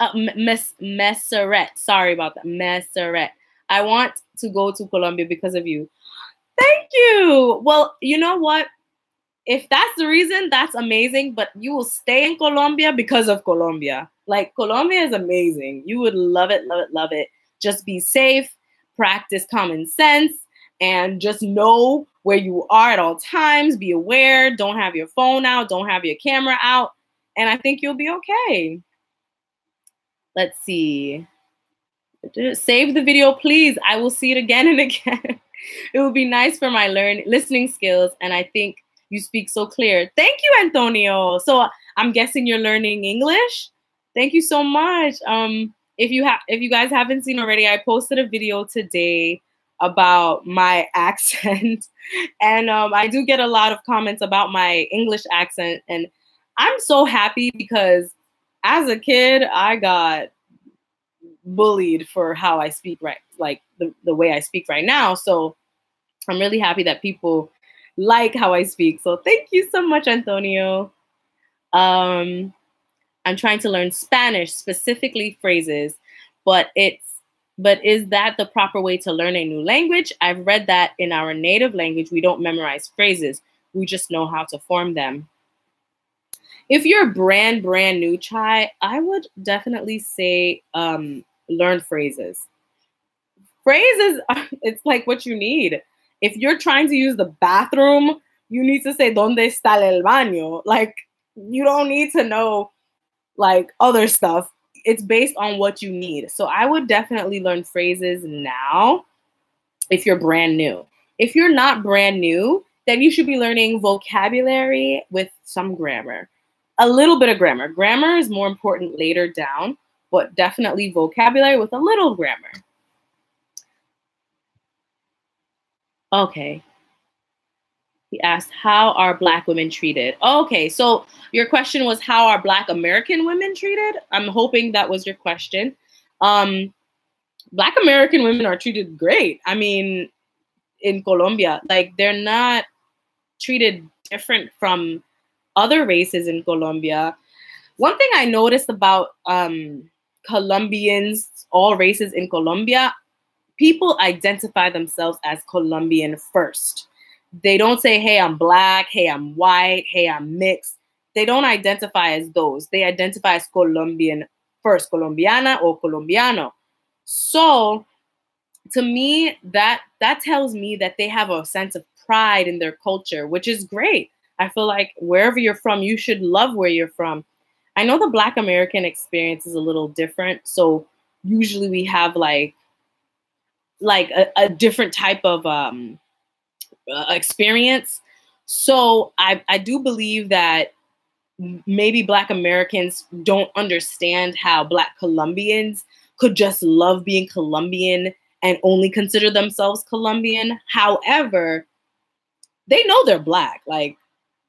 Messeret. Sorry about that. Messeret. I want to go to Colombia because of you. Thank you. Well, you know what? If that's the reason, that's amazing. But you will stay in Colombia because of Colombia. Like, Colombia is amazing. You would love it, love it, love it. Just be safe, practice common sense, and just know where you are at all times. Be aware. Don't have your phone out. Don't have your camera out. And I think you'll be okay. Let's see. Save the video, please. I will see it again and again. It would be nice for my listening skills. And I think you speak so clear. Thank you, Antonio. So I'm guessing you're learning English. Thank you so much. If you guys haven't seen already, I posted a video today about my accent. And I do get a lot of comments about my English accent. And I'm so happy because as a kid, I got bullied for how I speak, right? Like the way I speak right now. So I'm really happy that people like how I speak. So thank you so much, Antonio. I'm trying to learn Spanish, specifically phrases, but is that the proper way to learn a new language? I've read that in our native language, we don't memorize phrases. We just know how to form them. If you're brand new, Chai, I would definitely say learn phrases. Phrases, it's like what you need. If you're trying to use the bathroom, you need to say, ¿Dónde está el baño? Like, you don't need to know, like, other stuff. It's based on what you need. So I would definitely learn phrases now if you're brand new. If you're not brand new, then you should be learning vocabulary with some grammar. A little bit of grammar. Grammar is more important later down, but definitely vocabulary with a little grammar. Okay. He asked, how are Black women treated? Okay, so your question was, how are Black American women treated? I'm hoping that was your question. Black American women are treated great. I mean, in Colombia, like, they're not treated different from other races in Colombia. One thing I noticed about Colombians, all races in Colombia, people identify themselves as Colombian first. They don't say, hey, I'm Black, hey, I'm white, hey, I'm mixed. They don't identify as those. They identify as Colombian first, Colombiana or Colombiano. So to me, that tells me that they have a sense of pride in their culture, which is great. I feel like wherever you're from, you should love where you're from. I know the Black American experience is a little different. So usually we have like a different type of experience. So I do believe that maybe Black Americans don't understand how Black Colombians could just love being Colombian and only consider themselves Colombian. However, they know they're Black. Like,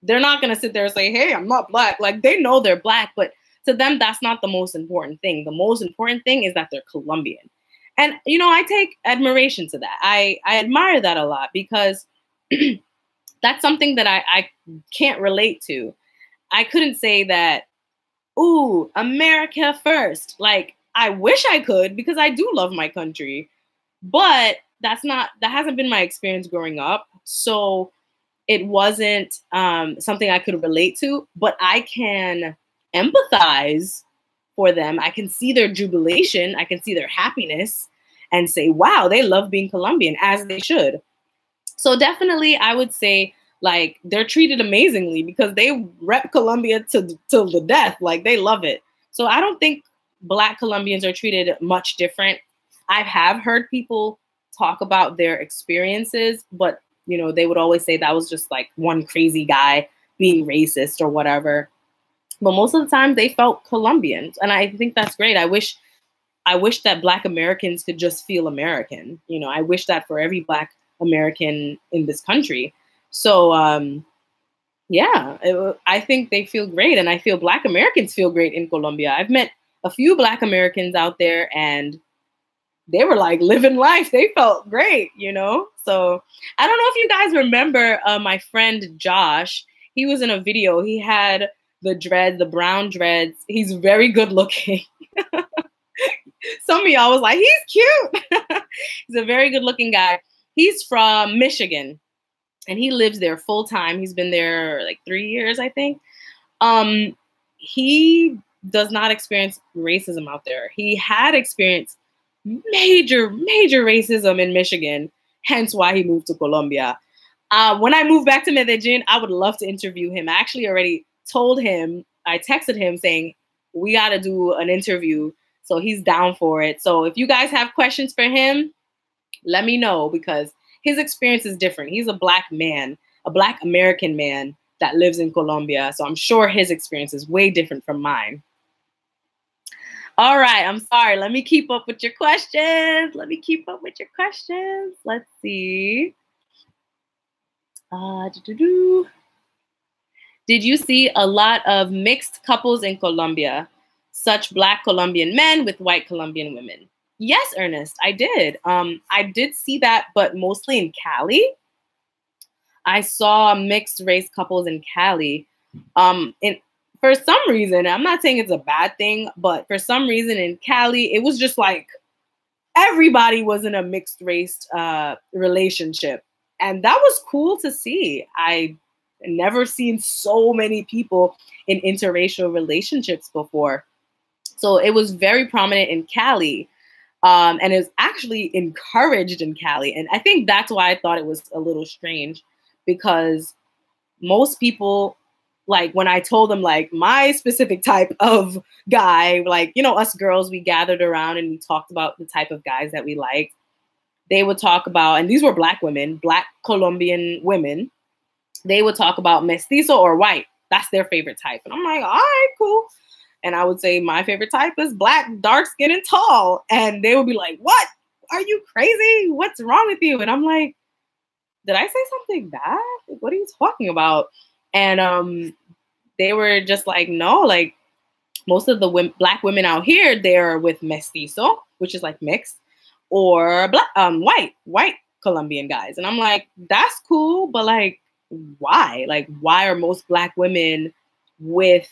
they're not going to sit there and say, hey, I'm not Black. Like, they know they're Black, but to them, that's not the most important thing. The most important thing is that they're Colombian. And, you know, I take admiration to that. I admire that a lot because that's something that I can't relate to. I couldn't say that, ooh, America first. Like, I wish I could because I do love my country, but that hasn't been my experience growing up. So it wasn't something I could relate to, but I can empathize for them. I can see their jubilation. I can see their happiness and say, wow, they love being Colombian, as they should. So definitely I would say, like, they're treated amazingly because they rep Colombia till the death. Like, they love it. So I don't think Black Colombians are treated much different. I have heard people talk about their experiences, but, you know, they would always say that was just like one crazy guy being racist or whatever. But most of the time they felt Colombians. And I think that's great. I wish that Black Americans could just feel American. You know, I wish that for every Black American in this country. So, I think they feel great. And I feel Black Americans feel great in Colombia. I've met a few Black Americans out there and they were like living life. They felt great, you know? So I don't know if you guys remember my friend Josh. He was in a video. He had the dreads, the brown dreads. He's very good looking. Some of y'all was like, he's cute. He's a very good looking guy. He's from Michigan and he lives there full time. He's been there like 3 years, I think. He does not experience racism out there. He had experienced major racism in Michigan, hence why he moved to Colombia. When I moved back to Medellin, I would love to interview him. I actually already told him, I texted him saying, we got to do an interview. So he's down for it. So if you guys have questions for him, let me know because his experience is different. He's a Black man, a Black American man that lives in Colombia. So I'm sure his experience is way different from mine. All right, I'm sorry. Let me keep up with your questions. Let's see. Did you see a lot of mixed couples in Colombia, such Black Colombian men with white Colombian women? Yes, Ernest, I did. I did see that, but mostly in Cali. I saw mixed race couples in Cali. For some reason, I'm not saying it's a bad thing, but for some reason in Cali, it was just like everybody was in a mixed race relationship. And that was cool to see. I never seen so many people in interracial relationships before. So it was very prominent in Cali. And it was actually encouraged in Cali. And I think that's why I thought it was a little strange because most people, like when I told them like my specific type of guy, like, you know, us girls, we gathered around and we talked about the type of guys that we liked. They would talk about, and these were Black women, Black Colombian women. They would talk about mestizo or white. That's their favorite type. And I'm like, all right, cool. And I would say my favorite type is Black, dark skin and tall. And they would be like, what? Are you crazy? What's wrong with you? And I'm like, did I say something bad? What are you talking about? And they were just like, no, like most of the Black women out here, they're with mestizo, which is like mixed, or white Colombian guys. And I'm like, that's cool, but like, why? Like, why are most Black women with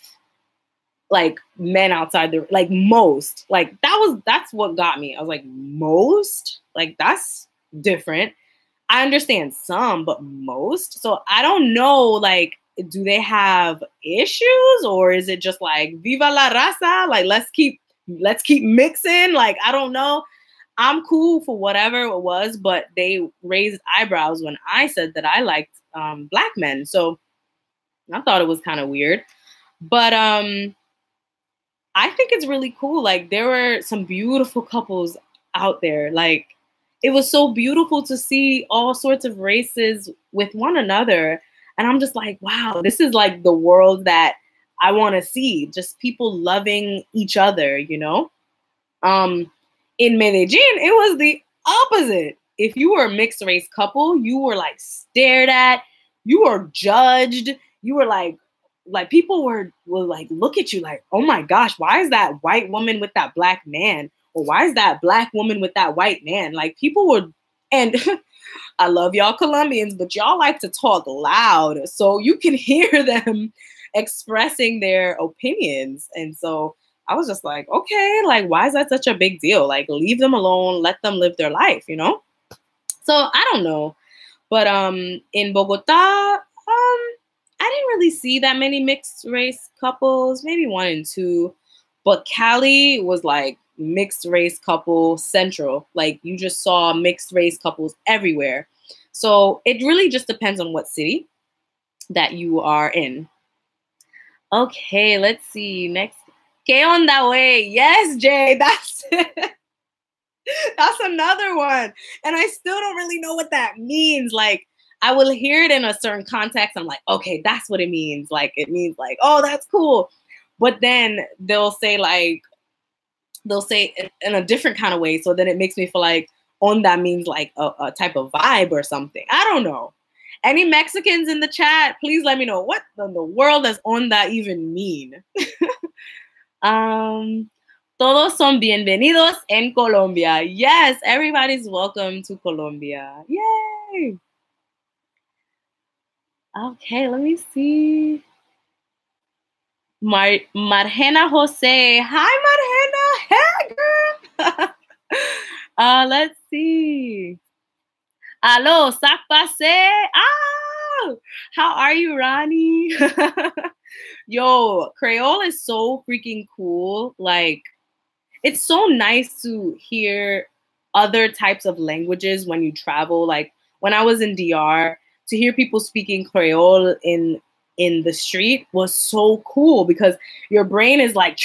like men outside the, like most, like that's what got me. I was like, most? Like, that's different. I understand some, but most. So I don't know, like, do they have issues or is it just like viva la raza? Like, let's keep mixing. Like, I don't know. I'm cool for whatever it was, but they raised eyebrows when I said that I liked Black men. So I thought it was kind of weird. But I think it's really cool. Like, there were some beautiful couples out there. Like, it was so beautiful to see all sorts of races with one another. And I'm just like, wow, this is like the world that I want to see. Just people loving each other, you know? In Medellin, it was the opposite. If you were a mixed race couple, you were like stared at, you were judged, you were like people will like look at you like, oh my gosh, why is that white woman with that black man? Or why is that black woman with that white man? Like, people would, and I love y'all Colombians, but y'all like to talk loud. So you can hear them expressing their opinions. And so I was just like, okay, like, why is that such a big deal? Like, leave them alone, let them live their life, you know? So I don't know. But in Bogota, I didn't really see that many mixed race couples, maybe 1 and 2. But Cali was like mixed race couple central. Like, you just saw mixed race couples everywhere. So it really just depends on what city that you are in. Okay, let's see. Next. ¿Qué onda, way? Yes, Jay, that's it. That's another one. And I still don't really know what that means. Like, I will hear it in a certain context. I'm like, okay, that's what it means. Like, it means like, oh, that's cool. But then they'll say in a different kind of way. So then it makes me feel like onda means like a type of vibe or something. I don't know. Any Mexicans in the chat, please let me know, what in the world does onda even mean? Todos son bienvenidos en Colombia. Yes, everybody's welcome to Colombia. Yay! Okay, let me see. Marjena Jose. Hi, Marjena. Hey, girl. Let's see. Allo, sac passe. Oh, how are you, Ronnie? Yo, Creole is so freaking cool. Like, it's so nice to hear other types of languages when you travel. Like, when I was in DR, to hear people speaking Creole in the street was so cool, because your brain is like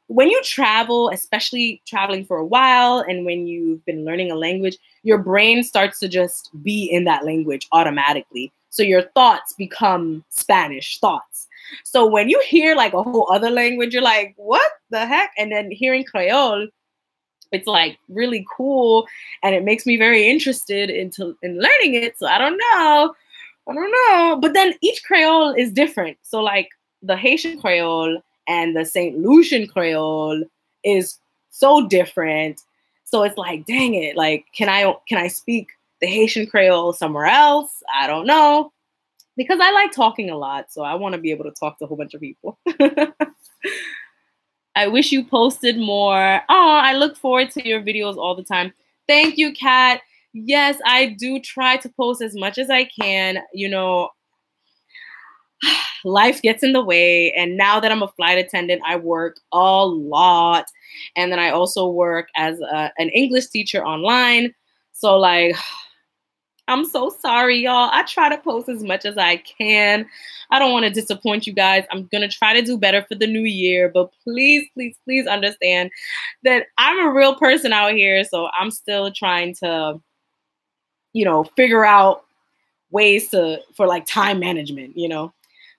when you travel, especially traveling for a while, and when you've been learning a language, your brain starts to just be in that language automatically. So your thoughts become Spanish thoughts. So when you hear like a whole other language, you're like, what the heck? And then hearing Creole, it's like really cool, and it makes me very interested in learning it. So I don't know. But then each Creole is different. So like the Haitian Creole and the St. Lucian Creole is so different. So it's like, dang it, like, can I speak the Haitian Creole somewhere else? I don't know. Because I like talking a lot, so I want to be able to talk to a whole bunch of people. I wish you posted more. Oh, I look forward to your videos all the time. Thank you, Kat. Yes, I do try to post as much as I can. You know, life gets in the way. And now that I'm a flight attendant, I work a lot. And then I also work as an English teacher online. So like, I'm so sorry, y'all. I try to post as much as I can. I don't want to disappoint you guys. I'm going to try to do better for the new year. But please, please, please understand that I'm a real person out here. So I'm still trying to, you know, figure out ways for like time management, you know.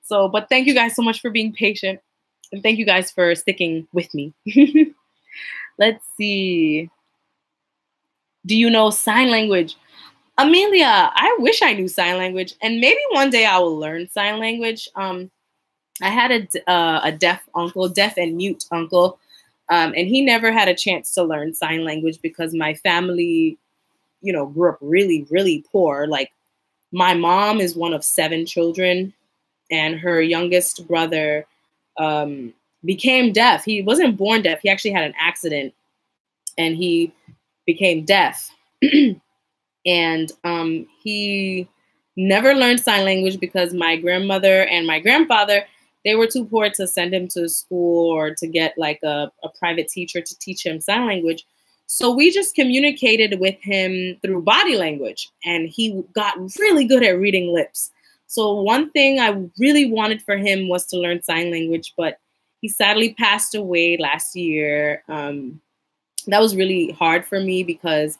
So, but thank you guys so much for being patient. And thank you guys for sticking with me. Let's see. Do you know sign language? Amelia, I wish I knew sign language, and maybe one day I will learn sign language. I had a deaf uncle, deaf and mute uncle, and he never had a chance to learn sign language because my family, you know, grew up really, really poor. Like, my mom is one of 7 children, and her youngest brother became deaf. He wasn't born deaf. He actually had an accident, and he became deaf. And he never learned sign language because my grandmother and my grandfather, they were too poor to send him to school or to get like a private teacher to teach him sign language. So we just communicated with him through body language, and he got really good at reading lips. So one thing I really wanted for him was to learn sign language, but He sadly passed away last year. That was really hard for me because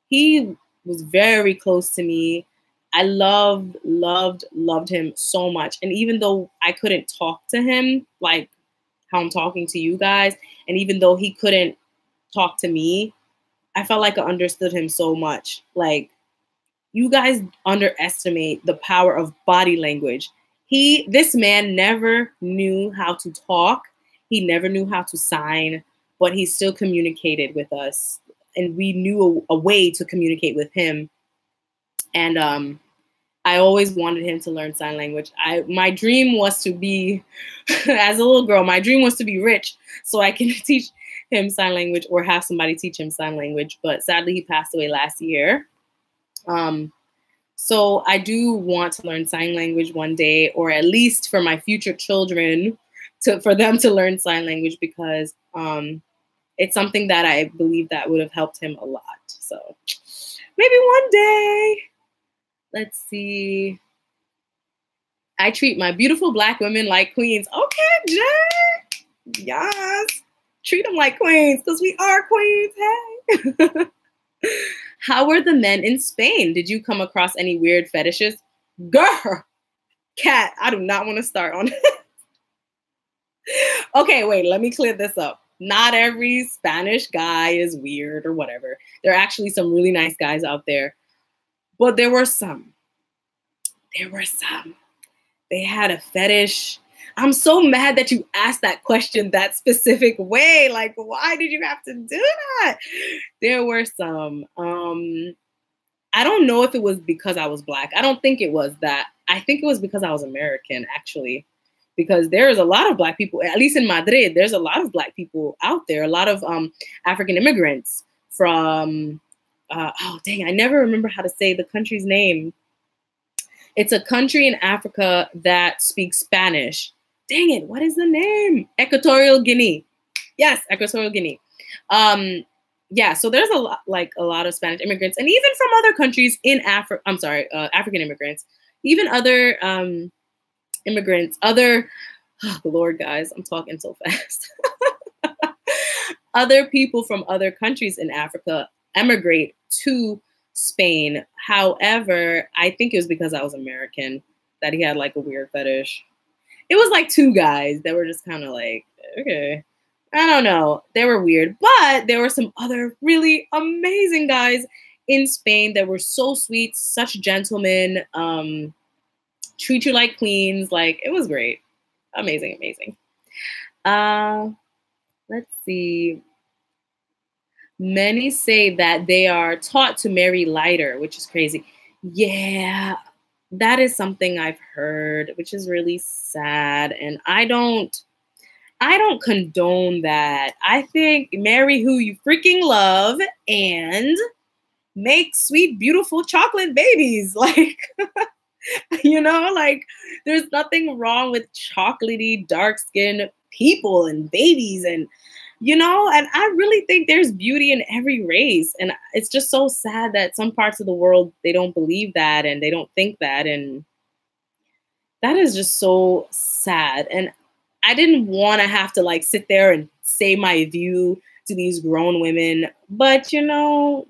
he was very close to me. I loved him so much. And even though I couldn't talk to him like how I'm talking to you guys, and even though he couldn't talk to me, I felt like I understood him so much. Like, you guys underestimate the power of body language. This man never knew how to talk. He never knew how to sign, but he still communicated with us. And we knew a way to communicate with him. And I always wanted him to learn sign language. My dream was to be, as a little girl, my dream was to be rich so I can teach him sign language or have somebody teach him sign language. But sadly, he passed away last year. So I do want to learn sign language one day, or at least for my future children, for them to learn sign language, because it's something that I believe that would have helped him a lot. So maybe one day. Let's see. I treat my beautiful Black women like queens. Okay, Jay. Yes. Treat them like queens, because we are queens. Hey. How were the men in Spain? Did you come across any weird fetishes? Girl, cat, I do not want to start on it. Okay, wait, let me clear this up. Not every Spanish guy is weird or whatever. There are actually some really nice guys out there. But there were some. They had a fetish. I'm so mad that you asked that question that specific way. Like, why did you have to do that? There were some. I don't know if it was because I was Black. I don't think it was that. I think it was because I was American, actually. Because there's a lot of Black people, at least in Madrid, there's a lot of Black people out there. A lot of African immigrants from, oh, dang, I never remember how to say the country's name. It's a country in Africa that speaks Spanish. Dang it, what is the name? Equatorial Guinea. Yes, Equatorial Guinea. Yeah, so there's a lot of Spanish immigrants, and even from other countries in Africa. I'm sorry, African immigrants, even other immigrants, oh Lord, guys, I'm talking so fast. Other people from other countries in Africa emigrate to Spain. However, I think it was because I was American that he had like a weird fetish. It was like two guys that were just kind of like, okay, I don't know. They were weird, but there were some other really amazing guys in Spain that were so sweet, such gentlemen, treat you like queens. Like, it was great. Amazing, amazing. Let's see. Many say that they are taught to marry lighter, which is crazy. Yeah, that is something I've heard, which is really sad. And I don't condone that. I think marry who you freaking love and make sweet, beautiful chocolate babies. Like, you know, like, there's nothing wrong with chocolatey, dark-skinned people and babies, and you know, and I really think there's beauty in every race. And it's just so sad that some parts of the world, they don't believe that and they don't think that. And that is just so sad. And I didn't want to have to like sit there and say my view to these grown women. But, you know,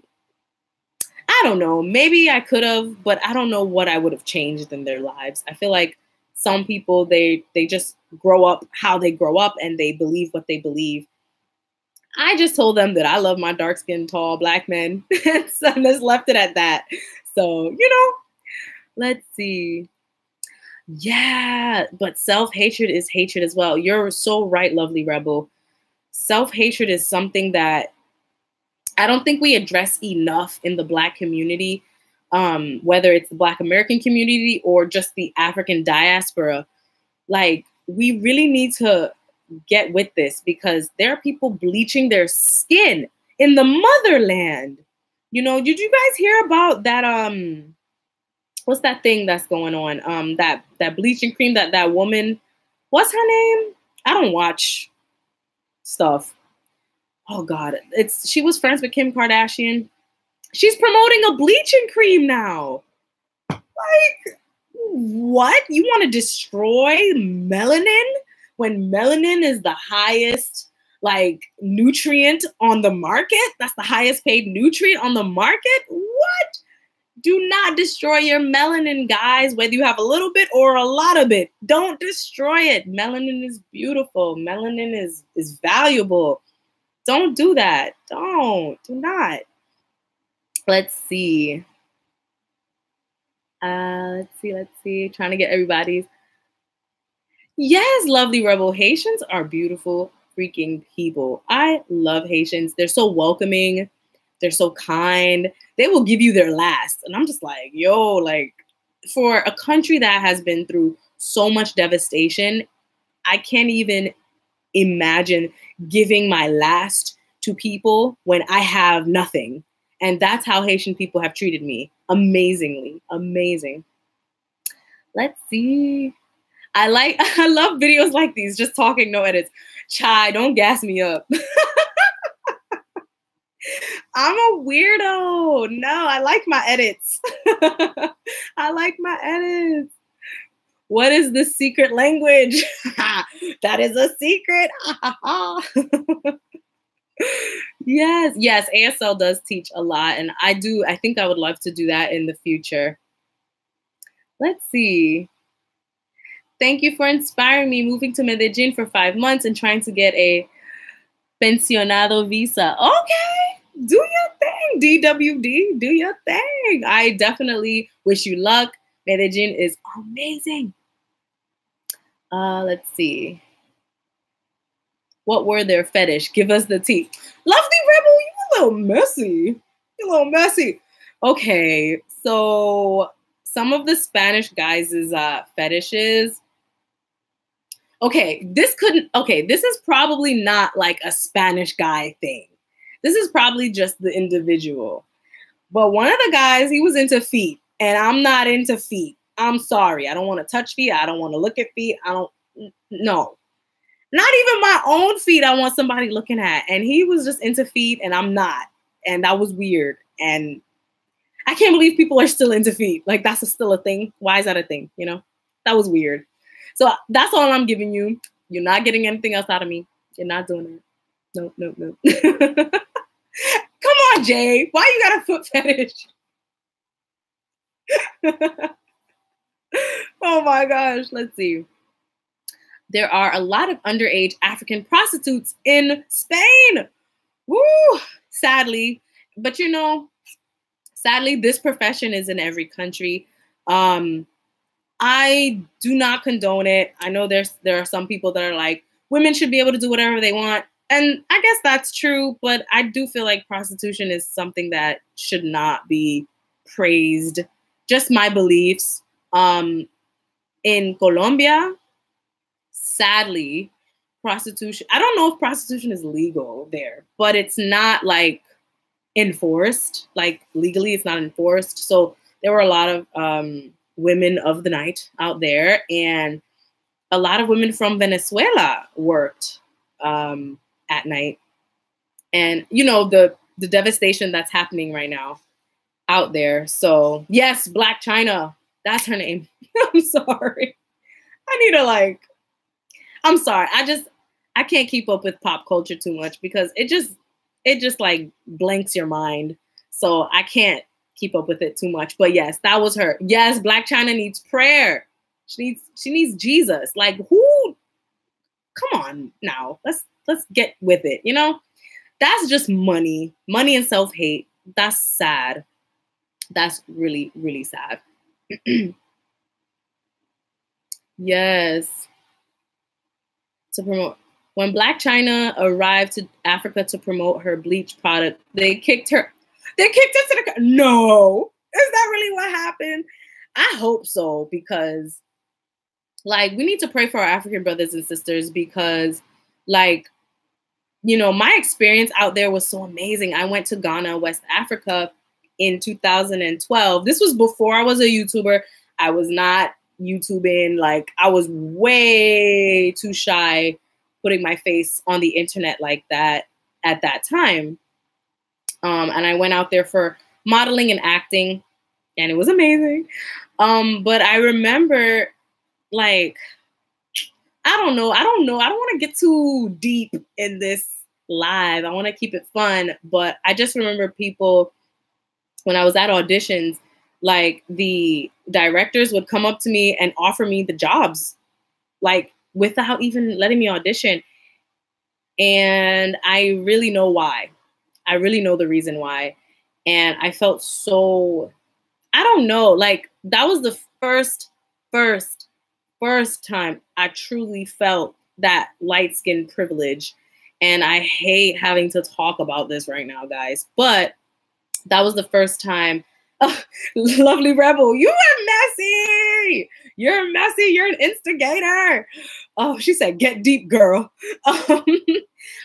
I don't know. Maybe I could have, but I don't know what I would have changed in their lives. I feel like some people, they just grow up how they grow up and they believe what they believe. I just told them that I love my dark-skinned, tall Black men. So I just left it at that. So, you know, let's see. Yeah, but self-hatred is hatred as well. You're so right, lovely rebel. Self-hatred is something that I don't think we address enough in the Black community, whether it's the Black American community or just the African diaspora. Like, we really need to get with this, because there are people bleaching their skin in the motherland. You know, did you guys hear about that? What's that thing that's going on? That bleaching cream that woman, what's her name? I don't watch stuff. Oh God, she was friends with Kim Kardashian. She's promoting a bleaching cream now. Like, what? You want to destroy melanin when melanin is the highest like nutrient on the market. That's the highest paid nutrient on the market. What? Do not destroy your melanin, guys, whether you have a little bit or a lot of it. Don't destroy it. Melanin is beautiful. Melanin is valuable. Don't do that. Do not. Let's see. Let's see. Trying to get everybody's. Yes, lovely rebel. Haitians are beautiful freaking people. I love Haitians. They're so welcoming. They're so kind. They will give you their last. And I'm just like, yo, like for a country that has been through so much devastation, I can't even imagine giving my last to people when I have nothing. And that's how Haitian people have treated me. Amazingly. Amazing. Let's see. I love videos like these, just talking, no edits. Chai, don't gas me up. I'm a weirdo. No, I like my edits. I like my edits. What is the secret language? That is a secret. Yes, ASL does teach a lot. And I think I would love to do that in the future. Let's see. Thank you for inspiring me, moving to Medellin for 5 months and trying to get a pensionado visa. Okay, do your thing, DWD, do your thing. I definitely wish you luck. Medellin is amazing. Let's see. What were their fetish? Give us the tea. Lovely Rebel, you a little messy. You a little messy. Okay, so some of the Spanish guys' fetishes. Okay, this is probably not like a Spanish guy thing. This is probably just the individual. But one of the guys, he was into feet, and I'm not into feet. I'm sorry. I don't want to touch feet. I don't want to look at feet. No. Not even my own feet I want somebody looking at. And he was just into feet, and I'm not. And that was weird. And I can't believe people are still into feet. Like, that's still a thing. Why is that a thing? You know? That was weird. So that's all I'm giving you. You're not getting anything else out of me. You're not doing it. No. Come on, Jay. Why you got a foot fetish? Oh my gosh. Let's see. There are a lot of underage African prostitutes in Spain. Woo! Sadly. But you know, sadly, this profession is in every country. I do not condone it. I know there are some people that are like, women should be able to do whatever they want. And I guess that's true, but I do feel like prostitution is something that should not be praised. Just my beliefs. In Colombia, sadly, prostitution, I don't know if prostitution is legal there, but it's not like enforced. Like legally, it's not enforced. So there were a lot of women of the night out there, and a lot of women from Venezuela worked at night. And you know the devastation that's happening right now out there. So yes, Black China, that's her name. I'm sorry. I'm sorry. I can't keep up with pop culture too much because it just like blanks your mind. So I can't keep up with it too much. But yes, that was her. Yes, Black China needs prayer. She needs Jesus. Like, who? Come on now. Let's get with it. You know, that's just money and self-hate. That's sad. That's really, really sad. Yes. To promote. When Black China arrived to Africa to promote her bleach product, they kicked her to the... No. Is that really what happened? I hope so, because like we need to pray for our African brothers and sisters because like, you know, my experience out there was so amazing. I went to Ghana, West Africa in 2012. This was before I was a YouTuber. I was not YouTubing. Like I was way too shy putting my face on the internet like that at that time. And I went out there for modeling and acting, and it was amazing. But I remember like I don't know. I don't want to get too deep in this live. I want to keep it fun. But I just remember people, when I was at auditions, like the directors would come up to me and offer me the jobs, like without even letting me audition. And I really know why. I really know the reason why. And I felt so, I don't know, like that was the first time I truly felt that light skin privilege. And I hate having to talk about this right now, guys, but that was the first time. Oh, lovely Rebel, you are messy. You're messy. You're an instigator. Oh, she said, get deep, girl.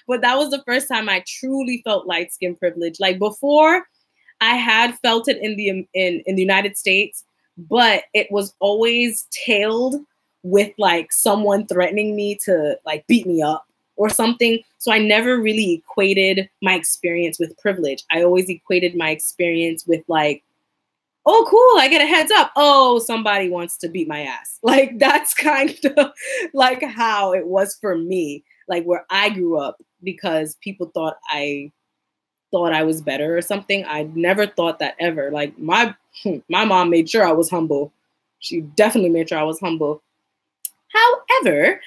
But that was the first time I truly felt light skin privilege. Like before, I had felt it in the United States, but it was always tailed with like someone threatening me to like beat me up or something. So I never really equated my experience with privilege. I always equated my experience with like, oh, cool, I get a heads up. Oh, somebody wants to beat my ass. Like that's kind of like how it was for me, like where I grew up, because people thought I was better or something. I never thought that ever. Like my mom made sure I was humble. She definitely made sure I was humble. However,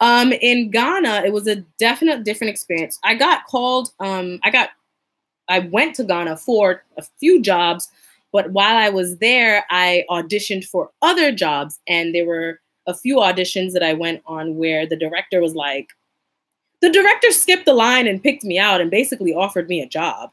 in Ghana, it was a definite different experience. I got called, I went to Ghana for a few jobs, but while I was there, I auditioned for other jobs. And there were a few auditions that I went on where the director was like, the director skipped the line and picked me out and basically offered me a job.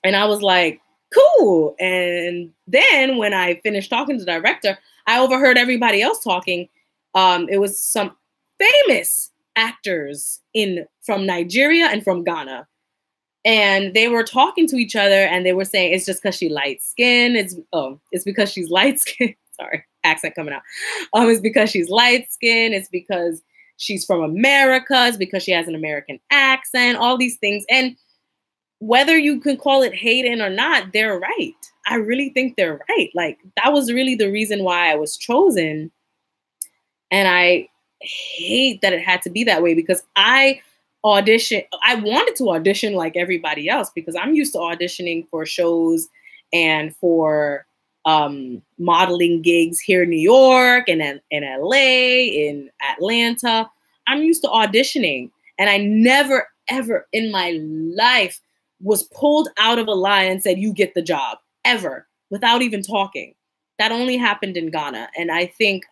And I was like, cool. And then when I finished talking to the director, I overheard everybody else talking. It was some famous actors from Nigeria and from Ghana. And they were talking to each other and they were saying, it's just because she's light skinned. It's because she's light skinned. Sorry, accent coming out. It's because she's light skinned. It's because she's from America. It's because she has an American accent, all these things. And whether you can call it hating or not, they're right. I really think they're right. Like that was really the reason why I was chosen. And I hate that it had to be that way, because I wanted to audition like everybody else, because I'm used to auditioning for shows and for modeling gigs here in New York and in LA, in Atlanta. I'm used to auditioning, and I never, ever in my life was pulled out of a line and said, you get the job, ever, without even talking. That only happened in Ghana. And I think,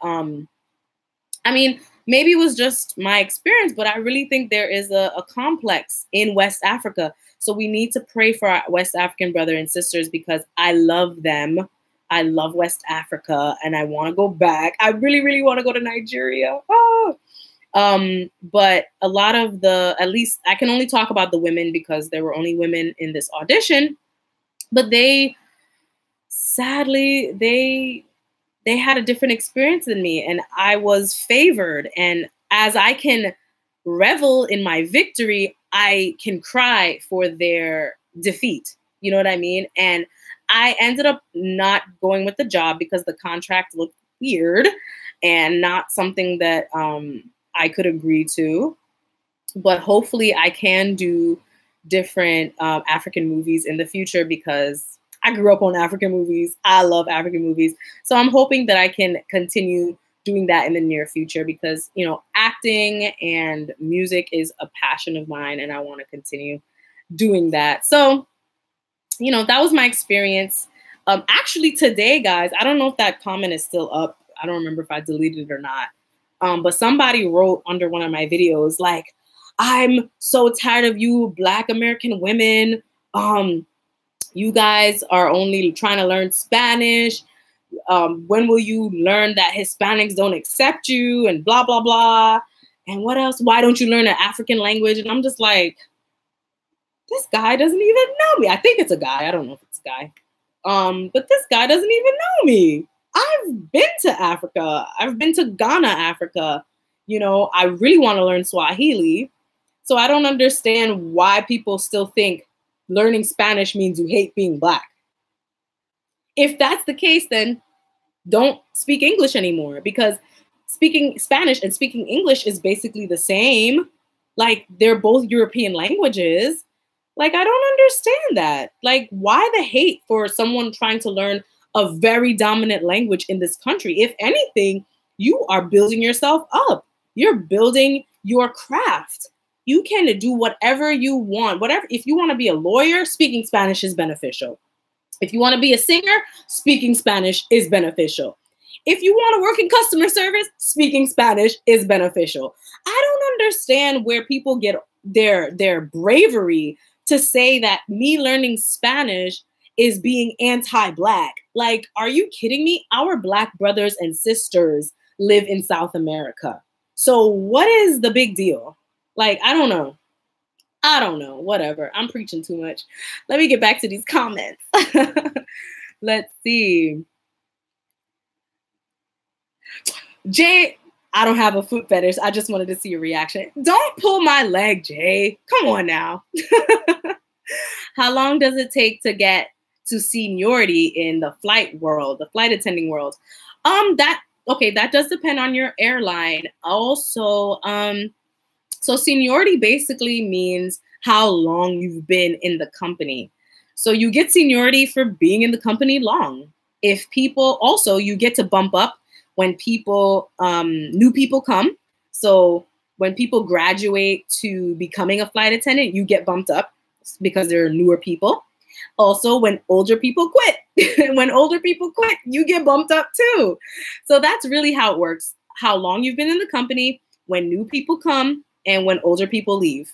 I mean, maybe it was just my experience, but I really think there is a complex in West Africa. So we need to pray for our West African brothers and sisters, because I love them. I love West Africa and I want to go back. I really, really want to go to Nigeria. But a lot of at least I can only talk about the women because there were only women in this audition, but sadly, they had a different experience than me, and I was favored. And as I can revel in my victory, I can cry for their defeat. You know what I mean? And I ended up not going with the job because the contract looked weird and not something that I could agree to. But hopefully I can do different African movies in the future, because I grew up on African movies. I love African movies. So I'm hoping that I can continue doing that in the near future, because, you know, acting and music is a passion of mine and I want to continue doing that. So, you know, that was my experience. Actually today, guys, I don't know if that comment is still up. I don't remember if I deleted it or not. But somebody wrote under one of my videos, like, I'm so tired of you Black American women. You guys are only trying to learn Spanish. When will you learn that Hispanics don't accept you, and blah, blah, blah. And what else? Why don't you learn an African language? And I'm just like, this guy doesn't even know me. I think it's a guy. I don't know if it's a guy. But this guy doesn't even know me. I've been to Africa. I've been to Ghana, Africa. You know, I really want to learn Swahili. So I don't understand why people still think learning Spanish means you hate being Black. If that's the case, then don't speak English anymore, because speaking Spanish and speaking English is basically the same. Like, they're both European languages. Like, I don't understand that. Like, why the hate for someone trying to learn a very dominant language in this country? If anything, you are building yourself up. You're building your craft. You can do whatever you want. Whatever. If you want to be a lawyer, speaking Spanish is beneficial. If you want to be a singer, speaking Spanish is beneficial. If you want to work in customer service, speaking Spanish is beneficial. I don't understand where people get their bravery to say that me learning Spanish is being anti-Black. Like, are you kidding me? Our Black brothers and sisters live in South America. So what is the big deal? Like, I don't know. Whatever. I'm preaching too much. Let me get back to these comments. Let's see. Jay, I don't have a foot fetish. I just wanted to see your reaction. Don't pull my leg, Jay. Come on now. How long does it take to get to seniority in the flight world, the flight attending world? That does depend on your airline. Also, so seniority basically means how long you've been in the company. So you get seniority for being in the company long. If people, also you get to bump up when people, new people come. So when people graduate to becoming a flight attendant, you get bumped up because they're newer people. Also, when older people quit, you get bumped up too. So that's really how it works. How long you've been in the company, when new people come, and when older people leave.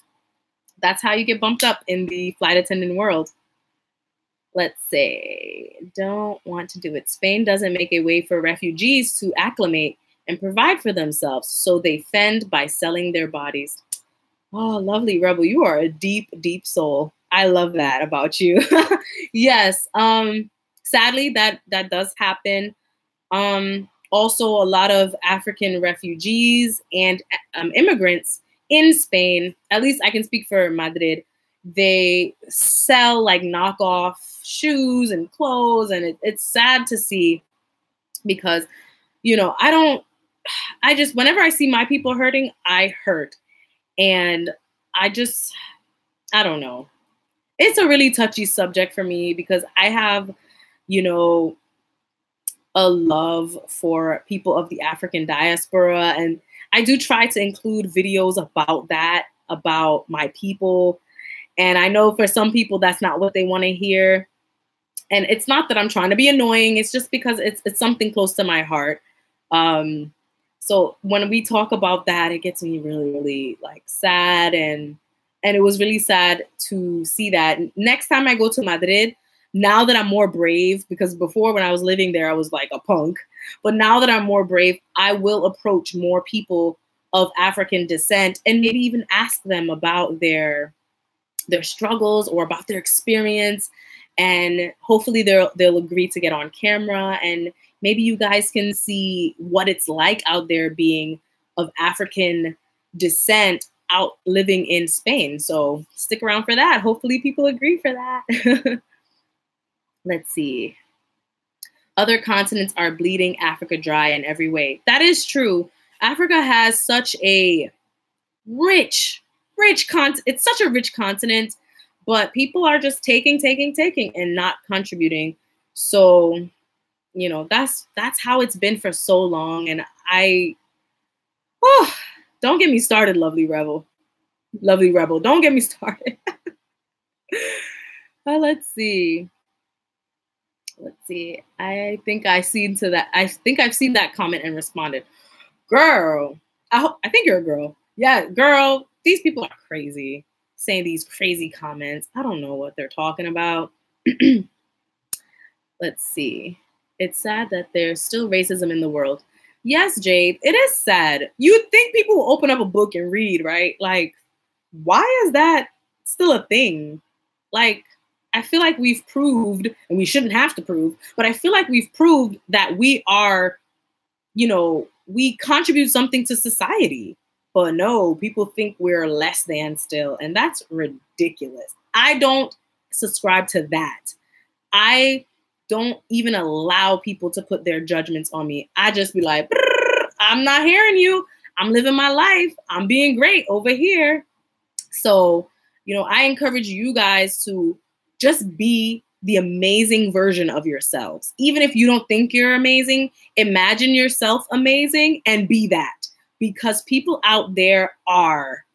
That's how you get bumped up in the flight attendant world. Let's say, don't want to do it. Spain doesn't make a way for refugees to acclimate and provide for themselves, so they fend by selling their bodies. Oh, lovely Rebel. You are a deep, deep soul. I love that about you. Yes. Sadly, that does happen. Also, a lot of African refugees and immigrants in Spain, at least I can speak for Madrid, they sell like knockoff shoes and clothes. And it's sad to see because, you know, whenever I see my people hurting, I hurt. And I don't know. It's a really touchy subject for me because I have, you know, a love for people of the African diaspora. And I do try to include videos about that, about my people. And I know for some people, that's not what they want to hear. And it's not that I'm trying to be annoying. It's just because it's something close to my heart. So when we talk about that, it gets me really, really like sad. And it was really sad to see that. Next time I go to Madrid, now that I'm more brave, because before when I was living there, I was like a punk. But now that I'm more brave, I will approach more people of African descent and maybe even ask them about their struggles or about their experience. And hopefully they'll agree to get on camera, and maybe you guys can see what it's like out there being of African descent out living in Spain. So stick around for that. Hopefully people agree for that. Let's see. Other continents are bleeding Africa dry in every way. That is true. Africa has such a rich continent. It's such a rich continent, but people are just taking and not contributing. So, you know, that's how it's been for so long. And don't get me started, lovely rebel. Don't get me started. Let's see. I think I've seen that comment and responded. Girl, I think you're a girl. Yeah, girl, these people are crazy, saying these crazy comments. I don't know what they're talking about. Let's see. It's sad that there's still racism in the world. Yes, Jade, it is sad. You'd think people will open up a book and read, right? Like, why is that still a thing? Like, I feel like we've proved, and we shouldn't have to prove, but I feel like we've proved that we are, you know, we contribute something to society. But no, people think we're less than still, and that's ridiculous. I don't subscribe to that. I don't even allow people to put their judgments on me. I just be like, I'm not hearing you. I'm living my life. I'm being great over here. So, I encourage you guys to just be the amazing version of yourselves. Even if you don't think you're amazing, imagine yourself amazing and be that. Because people out there are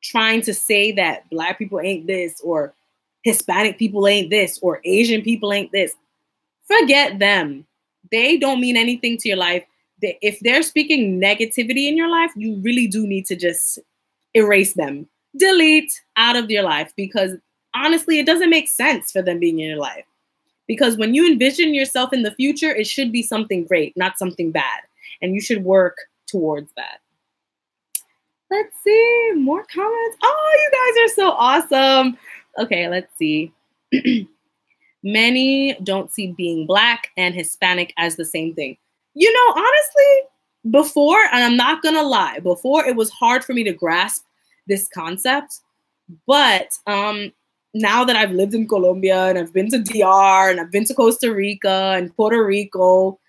trying to say that Black people ain't this, or Hispanic people ain't this, or Asian people ain't this. Forget them. They don't mean anything to your life. If they're speaking negativity in your life, you really do need to just erase them. Delete out of your life, because honestly, it doesn't make sense for them being in your life. Because when you envision yourself in the future, it should be something great, not something bad. And you should work towards that. Let's see, more comments. Oh, you guys are so awesome. Okay, let's see. Many don't see being Black and Hispanic as the same thing. Honestly, before, and I'm not gonna lie, before it was hard for me to grasp this concept. But now that I've lived in Colombia and I've been to DR and I've been to Costa Rica and Puerto Rico,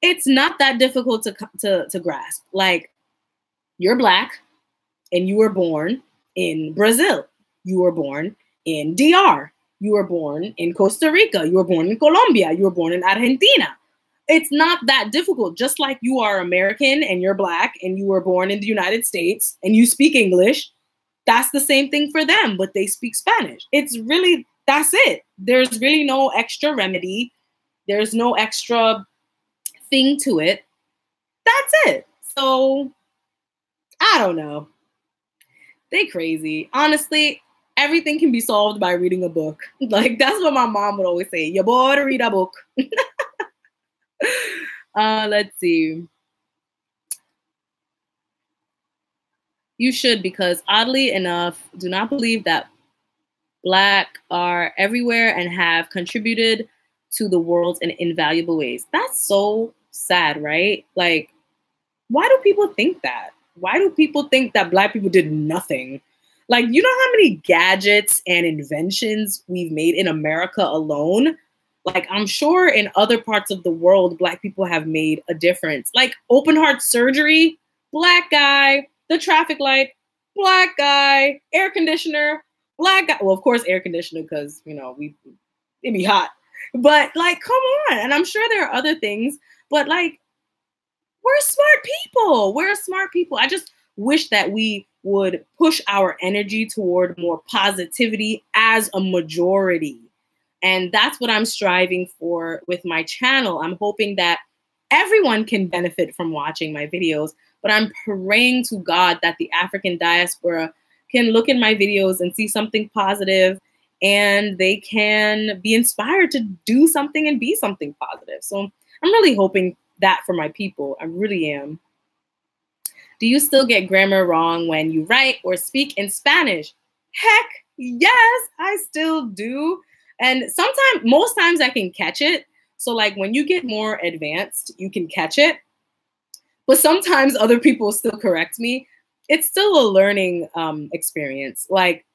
it's not that difficult to grasp. Like, you're Black and you were born in Brazil. You were born in DR. You were born in Costa Rica. You were born in Colombia. You were born in Argentina. It's not that difficult. Just like you are American and you're Black and you were born in the United States and you speak English, that's the same thing for them, but they speak Spanish. That's it. There's really no extra remedy. There's no extra thing to it. That's it. So, I don't know. They crazy. Honestly, everything can be solved by reading a book. Like, that's what my mom would always say. You better read a book. Let's see. You should, because oddly enough, do not believe that Black are everywhere and have contributed to the world in invaluable ways. That's so sad, right? Like, why do people think that? Why do people think that Black people did nothing? Like, you know how many gadgets and inventions we've made in America alone? Like, I'm sure in other parts of the world, Black people have made a difference. Like, open heart surgery, Black guy. The traffic light, Black guy. Air conditioner, Black guy. Well, of course, air conditioner, because, it'd be hot. But, like, come on. And I'm sure there are other things. But, like, we're smart people. We're smart people. I just wish that we would push our energy toward more positivity as a majority. And that's what I'm striving for with my channel. I'm hoping that everyone can benefit from watching my videos. But I'm praying to God that the African diaspora can look in my videos and see something positive, and they can be inspired to do something and be something positive. So I'm really hoping that for my people. I really am. Do you still get grammar wrong when you write or speak in Spanish? Heck yes, I still do. And most times I can catch it. So like when you get more advanced, you can catch it. But sometimes other people still correct me. It's still a learning experience. Like,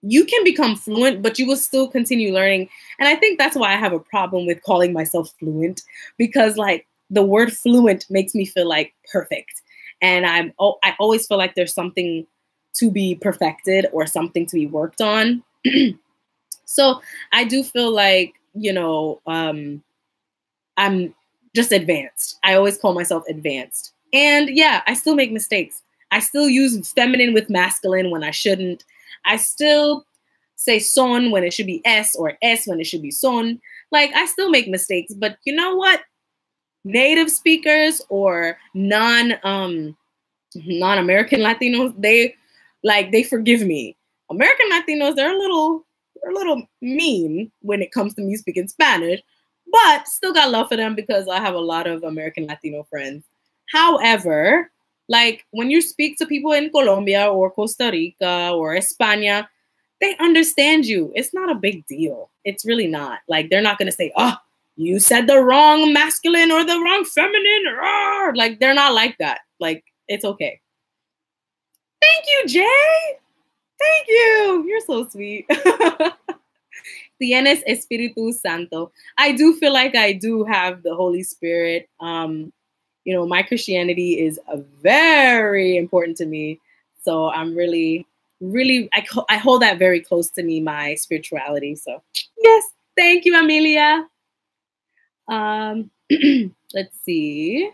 you can become fluent, but you will still continue learning. And I think that's why I have a problem with calling myself fluent, because like the word fluent makes me feel like perfect. And I always feel like there's something to be perfected or something to be worked on. So I do feel like, I'm just advanced. I always call myself advanced. And yeah, I still make mistakes. I still use feminine with masculine when I shouldn't. I still say son when it should be s, or s when it should be son. Like, I still make mistakes, but you know what? Native speakers or non-American Latinos, they forgive me. American Latinos, they're a little mean when it comes to me speaking Spanish. But still got love for them because I have a lot of American Latino friends. However, like when you speak to people in Colombia or Costa Rica or España, they understand you. It's not a big deal. It's really not. Like, they're not going to say, oh, you said the wrong masculine or the wrong feminine. Like, they're not like that. Like, it's okay. Thank you, Jay. Thank you. You're so sweet. Tienes Espíritu Santo. I do feel like I do have the Holy Spirit. You know, my Christianity is very important to me. So I'm really, I hold that very close to me, my spirituality. So yes, thank you, Amelia. Let's see.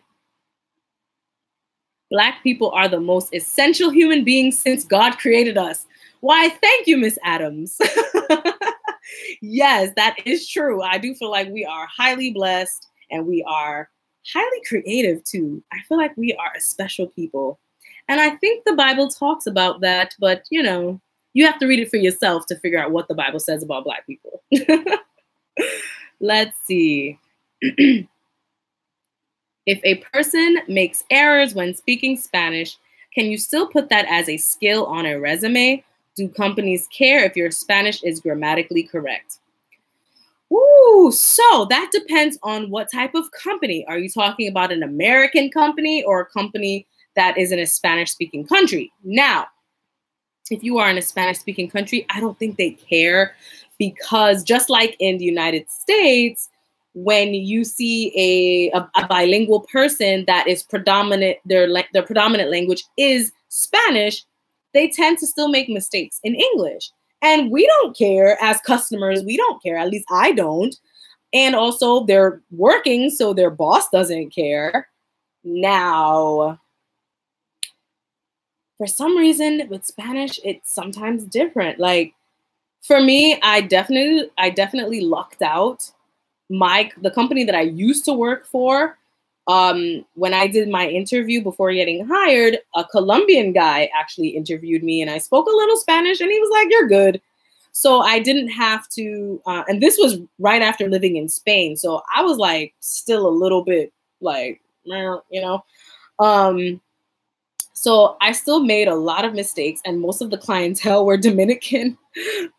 Black people are the most essential human beings since God created us. Why, thank you, Miss Adams. Yes, that is true. I do feel like we are highly blessed and we are highly creative too. I feel like we are a special people. And I think the Bible talks about that, but you know, you have to read it for yourself to figure out what the Bible says about Black people. Let's see. If a person makes errors when speaking Spanish, can you still put that as a skill on a resume? Do companies care if your Spanish is grammatically correct? Ooh, so that depends on what type of company. Are you talking about an American company or a company that is in a Spanish-speaking country? Now, if you are in a Spanish-speaking country, I don't think they care, because just like in the United States, when you see a bilingual person that is predominant, their predominant language is Spanish, they tend to still make mistakes in English. And we don't care as customers. We don't care. At least I don't. And also they're working, so their boss doesn't care. Now, for some reason with Spanish, it's sometimes different. Like for me, I definitely lucked out. The company that I used to work for, when I did my interview before getting hired, a Colombian guy actually interviewed me and I spoke a little Spanish and he was like, "You're good." So I didn't have to, and this was right after living in Spain. So I was like, still a little bit like, you know, so I still made a lot of mistakes and most of the clientele were Dominican.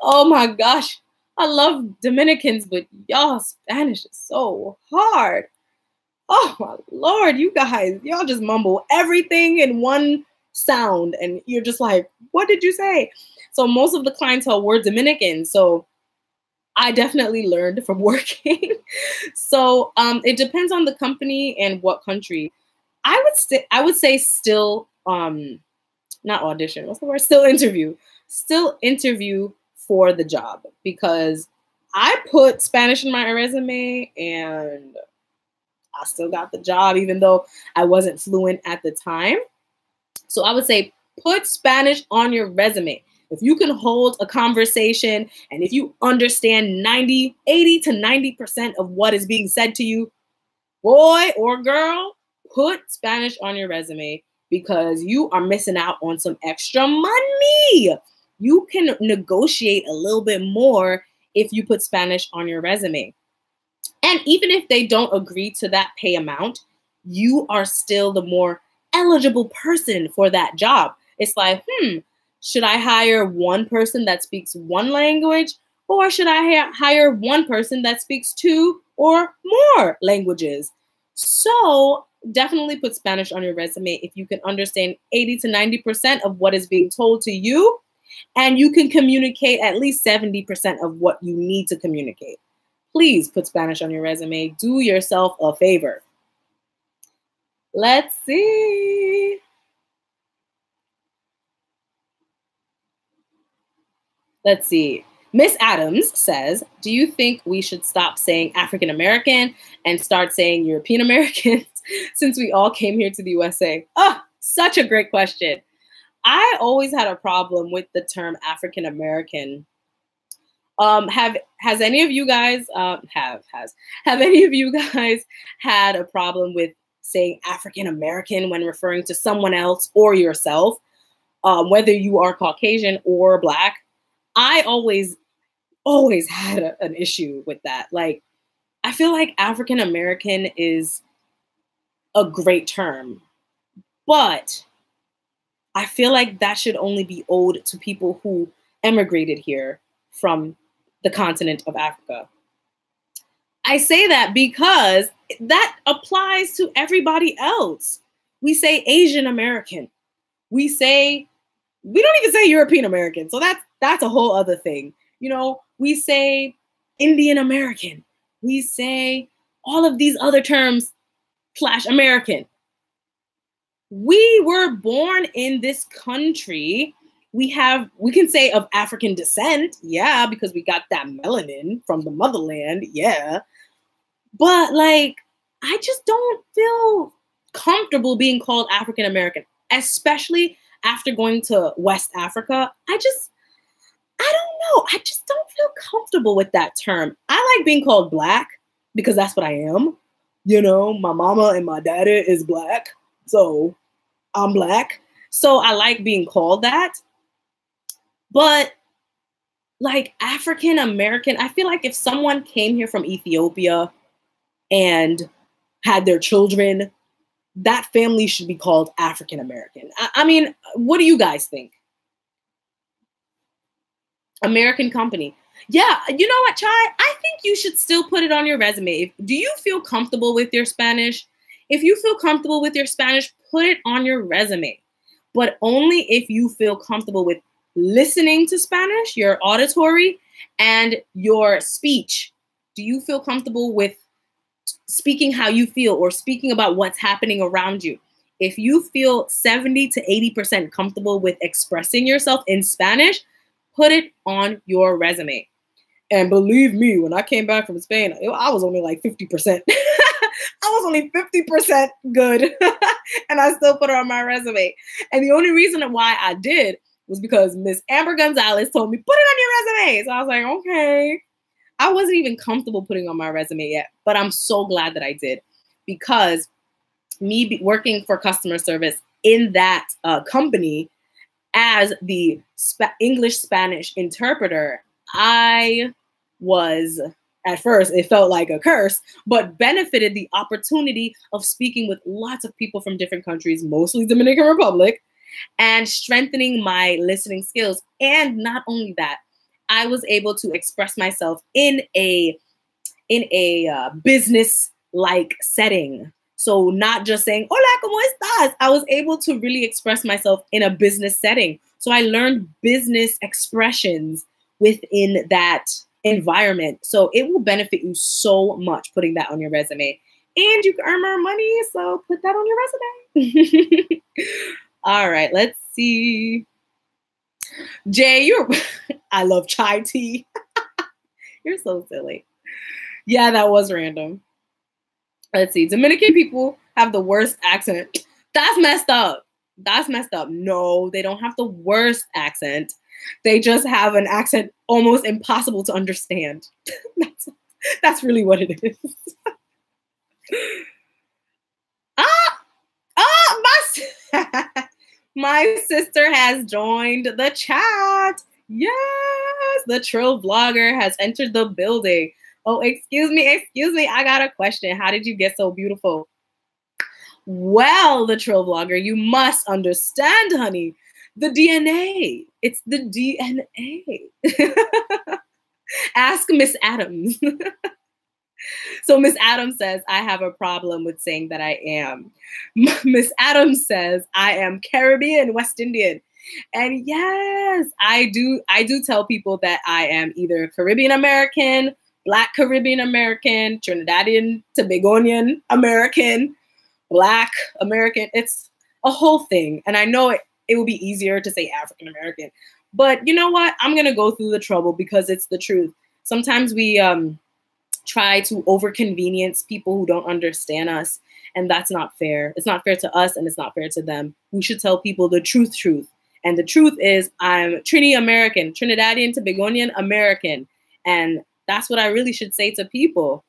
Oh my gosh. I love Dominicans, but y'all Spanish is so hard. Oh my Lord, you guys, y'all just mumble everything in one sound and you're just like, what did you say? So most of the clientele were Dominican. So I definitely learned from working. So it depends on the company and what country. I would say still, not audition, what's the word? Still interview for the job, because I put Spanish in my resume and I still got the job, even though I wasn't fluent at the time. So I would say put Spanish on your resume. If you can hold a conversation and if you understand 80 to 90% of what is being said to you, boy or girl, put Spanish on your resume, because you are missing out on some extra money. You can negotiate a little bit more if you put Spanish on your resume. And even if they don't agree to that pay amount, you are still the more eligible person for that job. It's like, should I hire one person that speaks one language, or should I hire one person that speaks 2 or more languages? So definitely put Spanish on your resume if you can understand 80 to 90% of what is being told to you, and you can communicate at least 70% of what you need to communicate. Please put Spanish on your resume. Do yourself a favor. Let's see. Let's see. Miss Adams says, do you think we should stop saying African American and start saying European Americans since we all came here to the USA? Oh, such a great question. I always had a problem with the term African American. Has any of you guys have any of you guys had a problem with saying African American when referring to someone else or yourself, whether you are Caucasian or Black? I always had an issue with that. Like, I feel like African American is a great term, but I feel like that should only be owed to people who emigrated here from the continent of Africa. I say that because that applies to everybody else. We say Asian American. We don't even say European American. So that's a whole other thing. You know, we say Indian American. We say all of these other terms / American. We were born in this country. We can say of African descent, yeah, because we got that melanin from the motherland, yeah. But like, I just don't feel comfortable being called African American, especially after going to West Africa. I don't know. I just don't feel comfortable with that term. I like being called Black because that's what I am. You know, my mama and my daddy is Black, so I'm Black. So I like being called that. But like African American, I feel like if someone came here from Ethiopia and had their children, that family should be called African American. I mean, what do you guys think? American company. Yeah, you know what, Chai? I think you should still put it on your resume. Do you feel comfortable with your Spanish? If you feel comfortable with your Spanish, put it on your resume. But only if you feel comfortable with listening to Spanish, your auditory, and your speech. Do you feel comfortable with speaking how you feel or speaking about what's happening around you? If you feel 70 to 80% comfortable with expressing yourself in Spanish, put it on your resume. And believe me, when I came back from Spain, I was only like 50%. I was only 50% good. And I still put it on my resume. And the only reason why I did was because Miss Amber Gonzalez told me, put it on your resume. So I was like, okay. I wasn't even comfortable putting on my resume yet, but I'm so glad that I did, because working for customer service in that company as the English-Spanish interpreter, I was, at first, it felt like a curse, but benefited the opportunity of speaking with lots of people from different countries, mostly Dominican Republic, and strengthening my listening skills. And not only that, I was able to express myself in a business-like setting. So not just saying, hola, ¿cómo estás? I was able to really express myself in a business setting. So I learned business expressions within that environment. So it will benefit you so much putting that on your resume. And you can earn more money, so put that on your resume. All right, let's see. Jay, I love chai tea. You're so silly. Yeah, that was random. Let's see. Dominican people have the worst accent. That's messed up. That's messed up. No, they don't have the worst accent. They just have an accent almost impossible to understand. That's really what it is. My sister has joined the chat. Yes, the Trill Vlogger has entered the building. Oh, excuse me. I got a question. How did you get so beautiful? Well, the Trill Vlogger, you must understand, honey. The DNA. It's the DNA. Ask Miss Adams. So Miss Adams says, I have a problem with saying that I am. Miss Adams says, I am Caribbean, West Indian. And yes, I do tell people that I am either Caribbean American, Black Caribbean American, Trinidadian, Tobagonian American, Black American. It's a whole thing. And I know it will be easier to say African American. But you know what? I'm going to go through the trouble because it's the truth. Sometimes we try to over-convenience people who don't understand us. And that's not fair. It's not fair to us and it's not fair to them. We should tell people the truth. And the truth is I'm Trini American, Trinidadian, Tobagonian American. And that's what I really should say to people.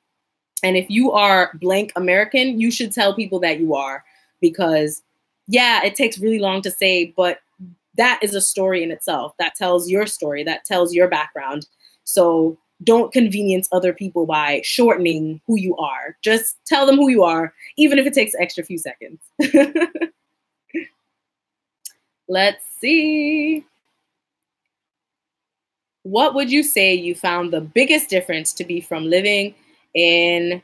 And if you are blank American, you should tell people that you are, because yeah, it takes really long to say, but that is a story in itself. That tells your story, that tells your background. So don't convenience other people by shortening who you are. Just tell them who you are, even if it takes an extra few seconds. Let's see. What would you say you found the biggest difference to be from living in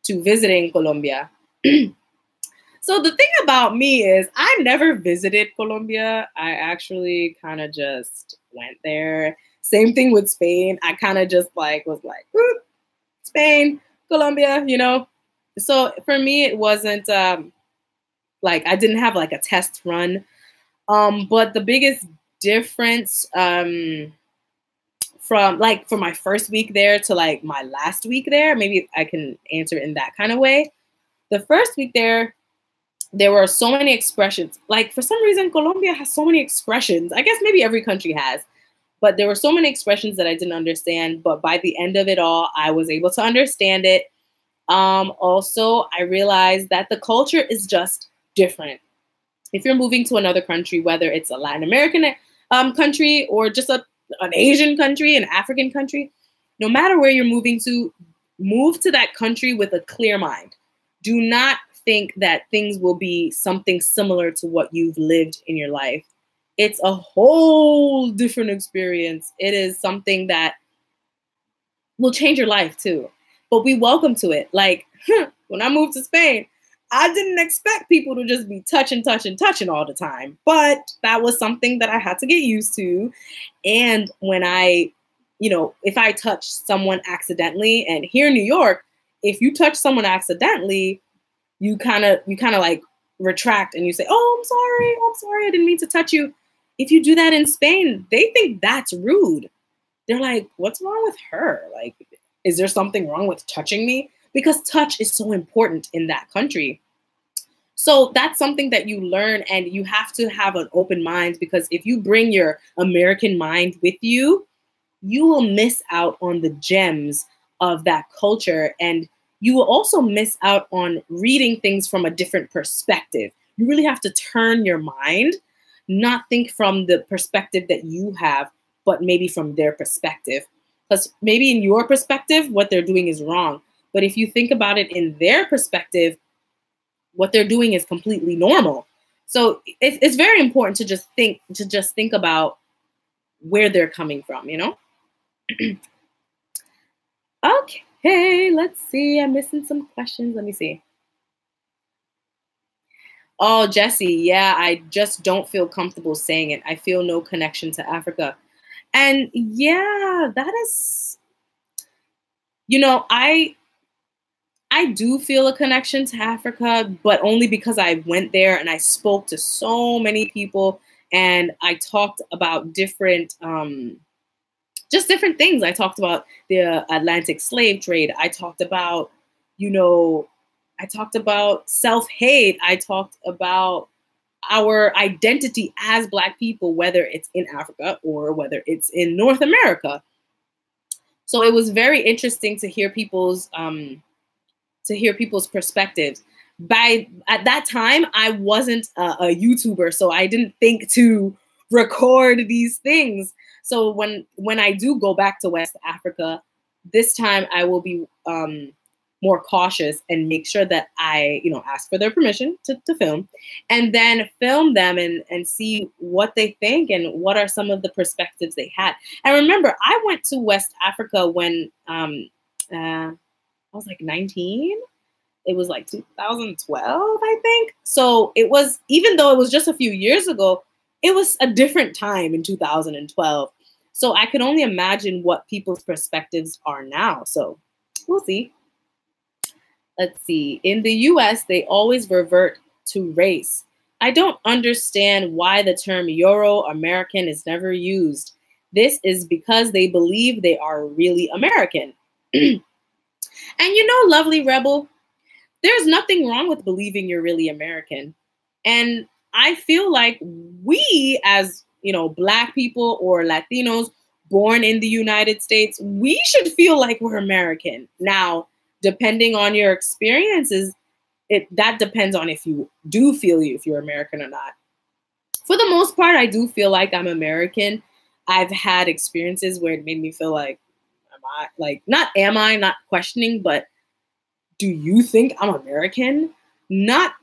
to visiting Colombia? So the thing about me is I never visited Colombia. I actually kind of just went there. Same thing with Spain. I kind of just was like, Spain, Colombia, you know. So for me, it wasn't Like I didn't have like a test run. But the biggest difference from like for my first week there to like my last week there, maybe I can answer in that kind of way. The first week there were so many expressions. Like for some reason, Colombia has so many expressions. I guess maybe every country has, but there were so many expressions that I didn't understand. But by the end of it all, I was able to understand it. Also, I realized that the culture is just different. If you're moving to another country, whether it's a Latin American country or just an Asian country, an African country, no matter where you're moving to, move to that country with a clear mind. Do not think that things will be something similar to what you've lived in your life. It's a whole different experience. It is something that will change your life too. But be welcome to it. Like when I moved to Spain, I didn't expect people to just be touching all the time. But that was something that I had to get used to. And when I, if I touch someone accidentally, and here in New York, if you touch someone accidentally, you kind of like retract and you say, oh, I'm sorry, I didn't mean to touch you. If you do that in Spain, they think that's rude. They're like, what's wrong with her? Like, is there something wrong with touching me? Because touch is so important in that country. So that's something that you learn, and you have to have an open mind, because if you bring your American mind with you, you will miss out on the gems of that culture. And you will also miss out on reading things from a different perspective. You really have to turn your mind, not think from the perspective that you have, but maybe from their perspective. Because maybe in your perspective, what they're doing is wrong. But if you think about it in their perspective, what they're doing is completely normal. So it's very important to just think about where they're coming from, Okay, let's see. I'm missing some questions. Let me see. Oh, Jesse, yeah, I just don't feel comfortable saying it. I feel no connection to Africa. And yeah, that is, I do feel a connection to Africa, but only because I went there and I spoke to so many people, and I talked about different, just different things. I talked about the Atlantic slave trade. I talked about, self-hate. I talked about our identity as Black people, whether it's in Africa or whether it's in North America. So it was very interesting to hear people's perspectives. At that time, I wasn't a YouTuber, so I didn't think to record these things. So when I do go back to West Africa, this time I will be more cautious and make sure that I, ask for their permission to film, and then film them and see what they think and what are some of the perspectives they had. And remember, I went to West Africa when I was like 19. It was like 2012, I think. So it was, even though it was just a few years ago, it was a different time in 2012. So I could only imagine what people's perspectives are now. So we'll see. Let's see. In the US, they always revert to race. I don't understand why the term Euro-American is never used. This is because they believe they are really American. And lovely Rebel, there's nothing wrong with believing you're really American. And I feel like we, as Black people or Latinos born in the United States, we should feel like we're American. Now, depending on your experiences, that depends on if you do feel if you're American or not. For the most part, I do feel like I'm American. I've had experiences where it made me feel like, not questioning, but do you think I'm American? Not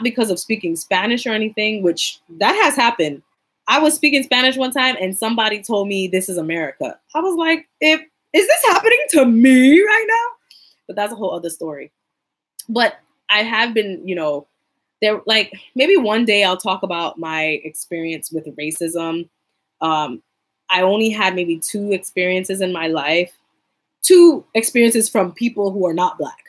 because of speaking Spanish or anything, which that has happened. I was speaking Spanish one time and somebody told me this is America. I was like, is this happening to me right now? But that's a whole other story. But I have been, there, like, maybe one day I'll talk about my experience with racism. I only had maybe 2 experiences in my life, 2 experiences from people who are not Black.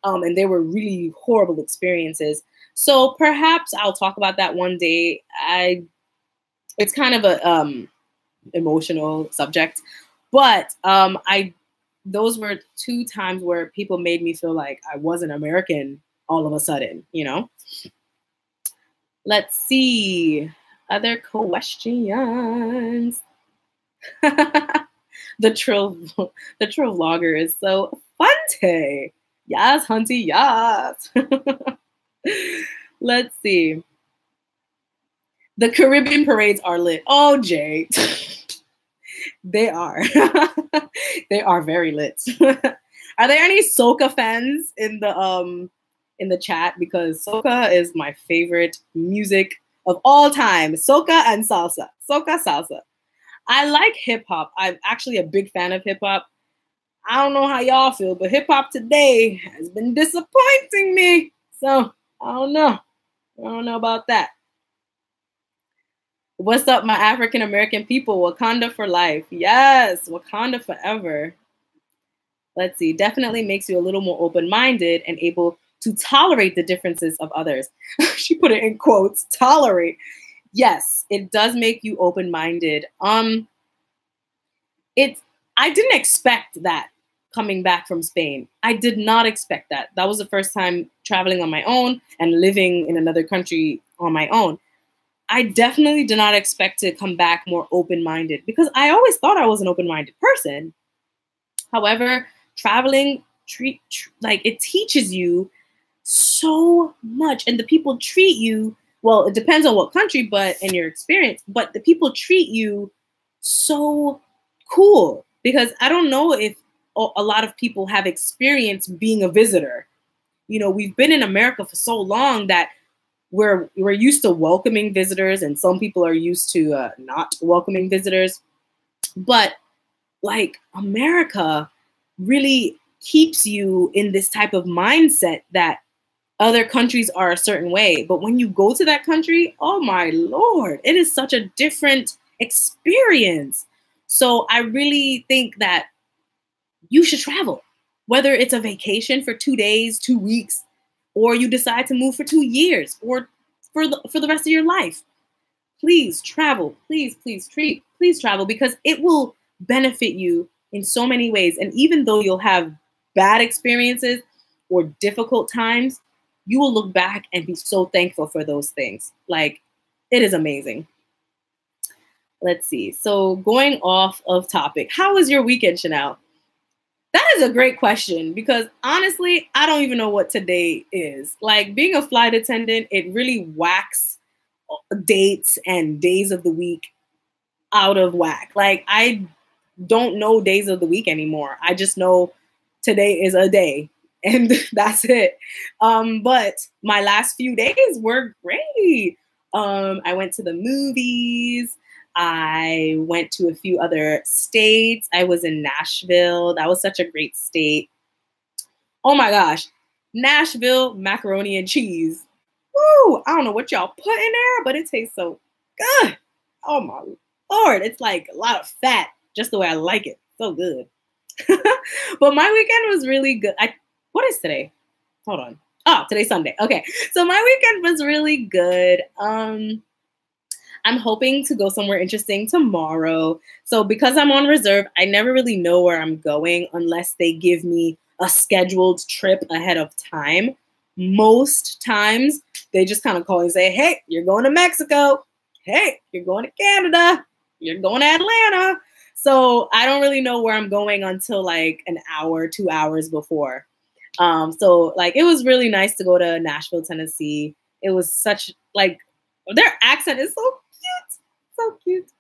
And they were really horrible experiences. So perhaps I'll talk about that one day. It's kind of a emotional subject, but those were 2 times where people made me feel like I wasn't American all of a sudden, you know? Let's see. Other questions. the trill vlogger is so funty. Yes, hunty, yes. Let's see. The Caribbean parades are lit. Oh, Jay. They are. They are very lit. Are there any soca fans in the chat? Because soca is my favorite music of all time. Soca and salsa. Soca, salsa. I like hip hop. I'm actually a big fan of hip hop. I don't know how y'all feel, but hip hop today has been disappointing me. So I don't know. I don't know about that. What's up, my African American people? Wakanda for life. Yes, Wakanda forever. Let's see. Definitely makes you a little more open-minded and able to tolerate the differences of others. She put it in quotes, tolerate. Yes, it does make you open-minded. I didn't expect that coming back from Spain. I did not expect that. That was the first time traveling on my own and living in another country on my own. I definitely did not expect to come back more open-minded because I always thought I was an open-minded person. However, traveling, it teaches you so much, and the people treat you, well, it depends on what country, but in your experience, but the people treat you so cool because I don't know if a lot of people have experienced being a visitor. You know, we've been in America for so long that we're used to welcoming visitors, and some people are used to not welcoming visitors. But like America really keeps you in this type of mindset that other countries are a certain way. But when you go to that country, oh my Lord, it is such a different experience. So I really think that you should travel, whether it's a vacation for 2 days, 2 weeks, or you decide to move for 2 years or for the rest of your life. Please travel. Please travel because it will benefit you in so many ways. And even though you'll have bad experiences or difficult times, you will look back and be so thankful for those things. Like, it is amazing. Let's see. So going off of topic, how was your weekend, Chanelle? That is a great question because honestly, I don't even know what today is. Like being a flight attendant, it really whacks dates and days of the week out of whack. Like I don't know days of the week anymore. I just know today is a day and that's it. But my last few days were great. I went to the movies. I went to a few other states. I was in Nashville. That was such a great state. Oh my gosh. Nashville macaroni and cheese. Woo! I don't know what y'all put in there, but it tastes so good. Oh my Lord. It's like a lot of fat, just the way I like it. So good. But my weekend was really good. What is today? Hold on. Oh, today's Sunday. Okay. So my weekend was really good. I'm hoping to go somewhere interesting tomorrow. So because I'm on reserve, I never really know where I'm going unless they give me a scheduled trip ahead of time. Most times they just kind of call and say, hey, you're going to Mexico. Hey, you're going to Canada. You're going to Atlanta. So I don't really know where I'm going until like an hour, 2 hours before. So like it was really nice to go to Nashville, Tennessee. It was such like their accent is so cute. So cute.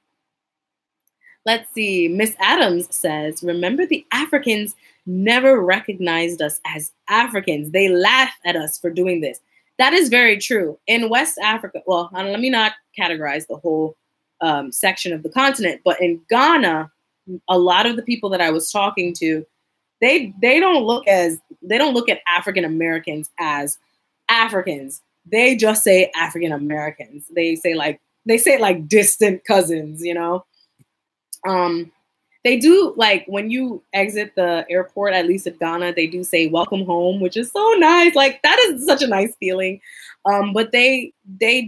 Let's see. Miss Adams says, remember the Africans never recognized us as Africans. They laugh at us for doing this. That is very true. In West Africa, well, let me not categorize the whole section of the continent, but in Ghana, a lot of the people that I was talking to, they don't look at African Americans as Africans. They just say African Americans. They say like distant cousins, you know. They do, like, when you exit the airport, at least in Ghana, they do say welcome home, which is so nice. Like, that is such a nice feeling. But they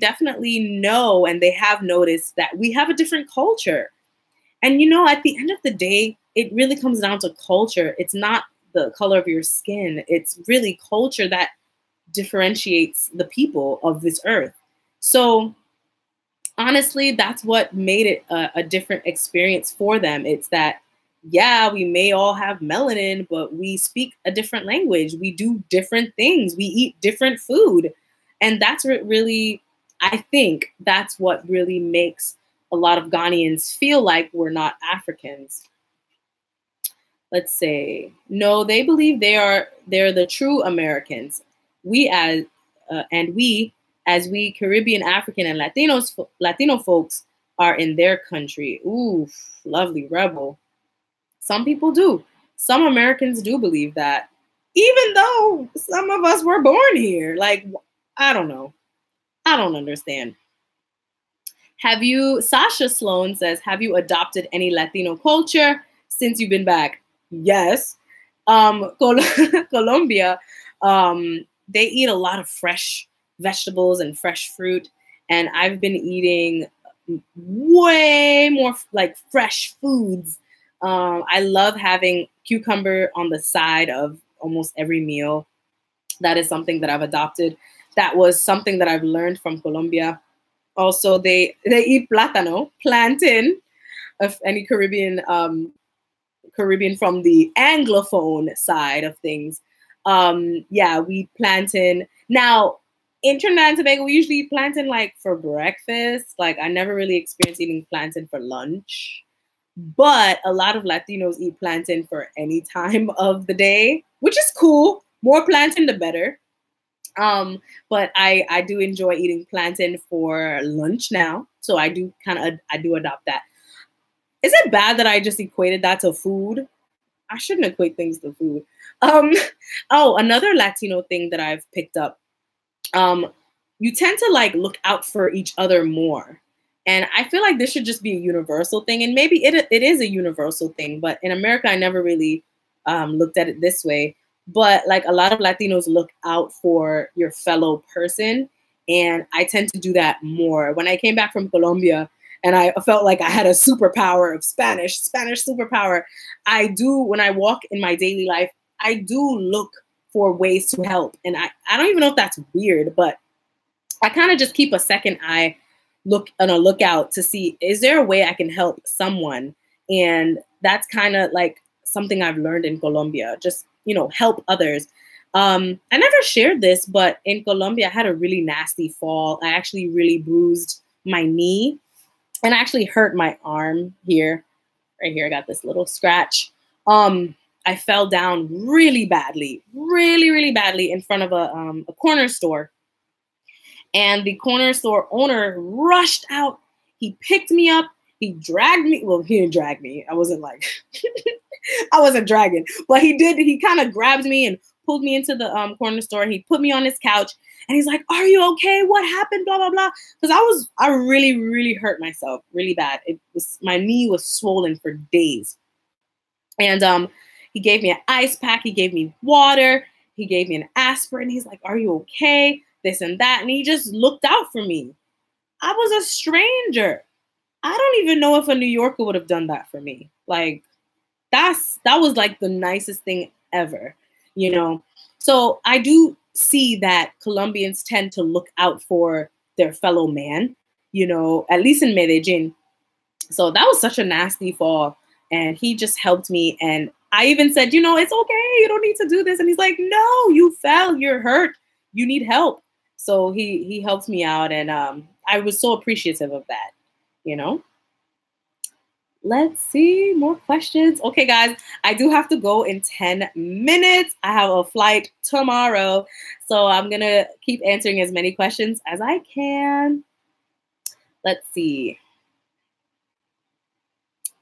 definitely know, and they have noticed that we have a different culture. And, you know, at the end of the day, it really comes down to culture. It's not the color of your skin. It's really culture that differentiates the people of this earth. So honestly, that's what made it a different experience for them. It's that, yeah, we may all have melanin, but we speak a different language. We do different things. We eat different food. And that's what really, I think that's what really makes a lot of Ghanaians feel like we're not Africans. Let's say, no, they believe they're the true Americans. We as we Caribbean, African, and Latino folks are in their country. Ooh, lovely rebel. Some people do. Some Americans do believe that, even though some of us were born here. Like, I don't know. I don't understand. Sasha Sloan says, have you adopted any Latino culture since you've been back? Yes. Colombia, they eat a lot of fresh vegetables and fresh fruit. And I've been eating way more like fresh foods. I love having cucumber on the side of almost every meal. That is something that I've adopted. That was something that I've learned from Colombia. Also, they eat plátano, plantain, of any Caribbean from the Anglophone side of things. Yeah, we eat plantain. Now, in Trinidad and Tobago, we usually eat plantain like for breakfast. Like, I never really experienced eating plantain for lunch. But a lot of Latinos eat plantain for any time of the day, which is cool. More plantain, the better. But I do enjoy eating plantain for lunch now. So I do adopt that. Is it bad that I just equated that to food? I shouldn't equate things to food. Oh, another Latino thing that I've picked up. You tend to like look out for each other more. And I feel like this should just be a universal thing. And maybe it is a universal thing, but in America, I never really looked at it this way. But like a lot of Latinos look out for your fellow person. And I tend to do that more. When I came back from Colombia and I felt like I had a superpower of Spanish superpower, I do, when I walk in my daily life, I do look for ways to help. And I don't even know if that's weird, but I kind of just keep a second eye on a lookout to see, is there a way I can help someone? And that's kind of like something I've learned in Colombia, just, you know, help others. I never shared this, but in Colombia, I had a really nasty fall. I actually really bruised my knee and I actually hurt my arm here. Right here, I got this little scratch. I fell down really badly in front of a corner store. And the corner store owner rushed out. He picked me up. He dragged me. Well, he didn't drag me. I wasn't like, I wasn't dragging. But he did. He kind of grabbed me and pulled me into the corner store. He put me on his couch. And he's like, are you okay? What happened? Blah, blah, blah. Because I really, really hurt myself really bad. My knee was swollen for days. And he gave me an ice pack. He gave me water. He gave me an aspirin. He's like, are you okay? This and that. And he just looked out for me. I was a stranger. I don't even know if a New Yorker would have done that for me. Like, that was like the nicest thing ever, you know? So I do see that Colombians tend to look out for their fellow man, you know, at least in Medellin. So that was such a nasty fall. And he just helped me. And I even said, you know, it's okay. You don't need to do this. And he's like, no, you fell. You're hurt. You need help. So he helped me out. And I was so appreciative of that, you know. Let's see, more questions. Okay, guys, I do have to go in 10 minutes. I have a flight tomorrow. So I'm going to keep answering as many questions as I can. Let's see.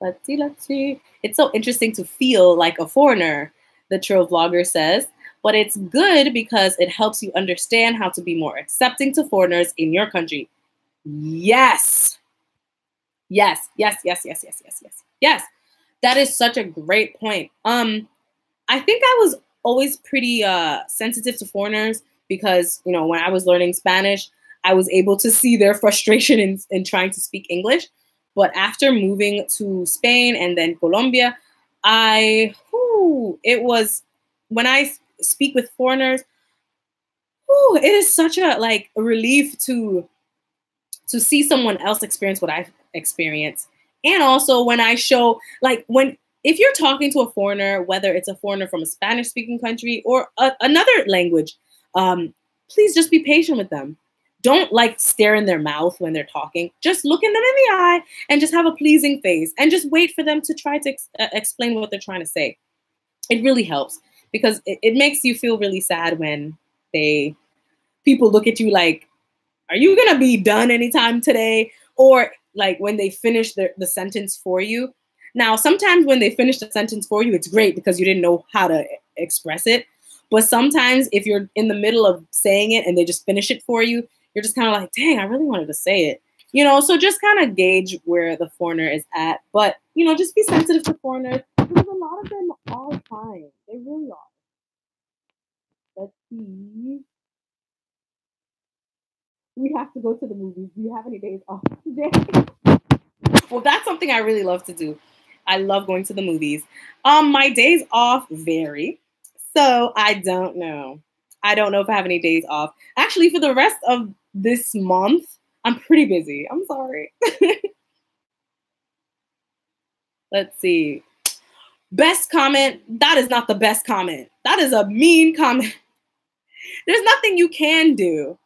Let's see. It's so interesting to feel like a foreigner, the Trill Vlogger says. But it's good because it helps you understand how to be more accepting to foreigners in your country. Yes. Yes. That is such a great point. I think I was always pretty sensitive to foreigners because, you know, when I was learning Spanish, I was able to see their frustration in trying to speak English. But after moving to Spain and then Colombia, it was when I speak with foreigners, it is such a like a relief to see someone else experience what I've experienced. And also when I show, like if you're talking to a foreigner, whether it's a foreigner from a Spanish speaking country or another language, please just be patient with them. Don't like stare in their mouth when they're talking. Just look in them in the eye and just have a pleasing face and just wait for them to try to explain what they're trying to say. It really helps because it makes you feel really sad when people look at you like, are you going to be done anytime today? Or like when they finish the sentence for you. Now, sometimes when they finish the sentence for you, it's great because you didn't know how to express it. But sometimes if you're in the middle of saying it and they just finish it for you, you're just kind of like, dang, I really wanted to say it. You know, so just kind of gauge where the foreigner is at. But, you know, just be sensitive to foreigners because a lot of them are fine. They really are. Let's see. We have to go to the movies. Do you have any days off today? Well, that's something I really love to do. I love going to the movies. My days off vary. So I don't know. I don't know if I have any days off. Actually, for the rest of this month, I'm pretty busy. I'm sorry. Let's see. Best comment. That is not the best comment. That is a mean comment. There's nothing you can do.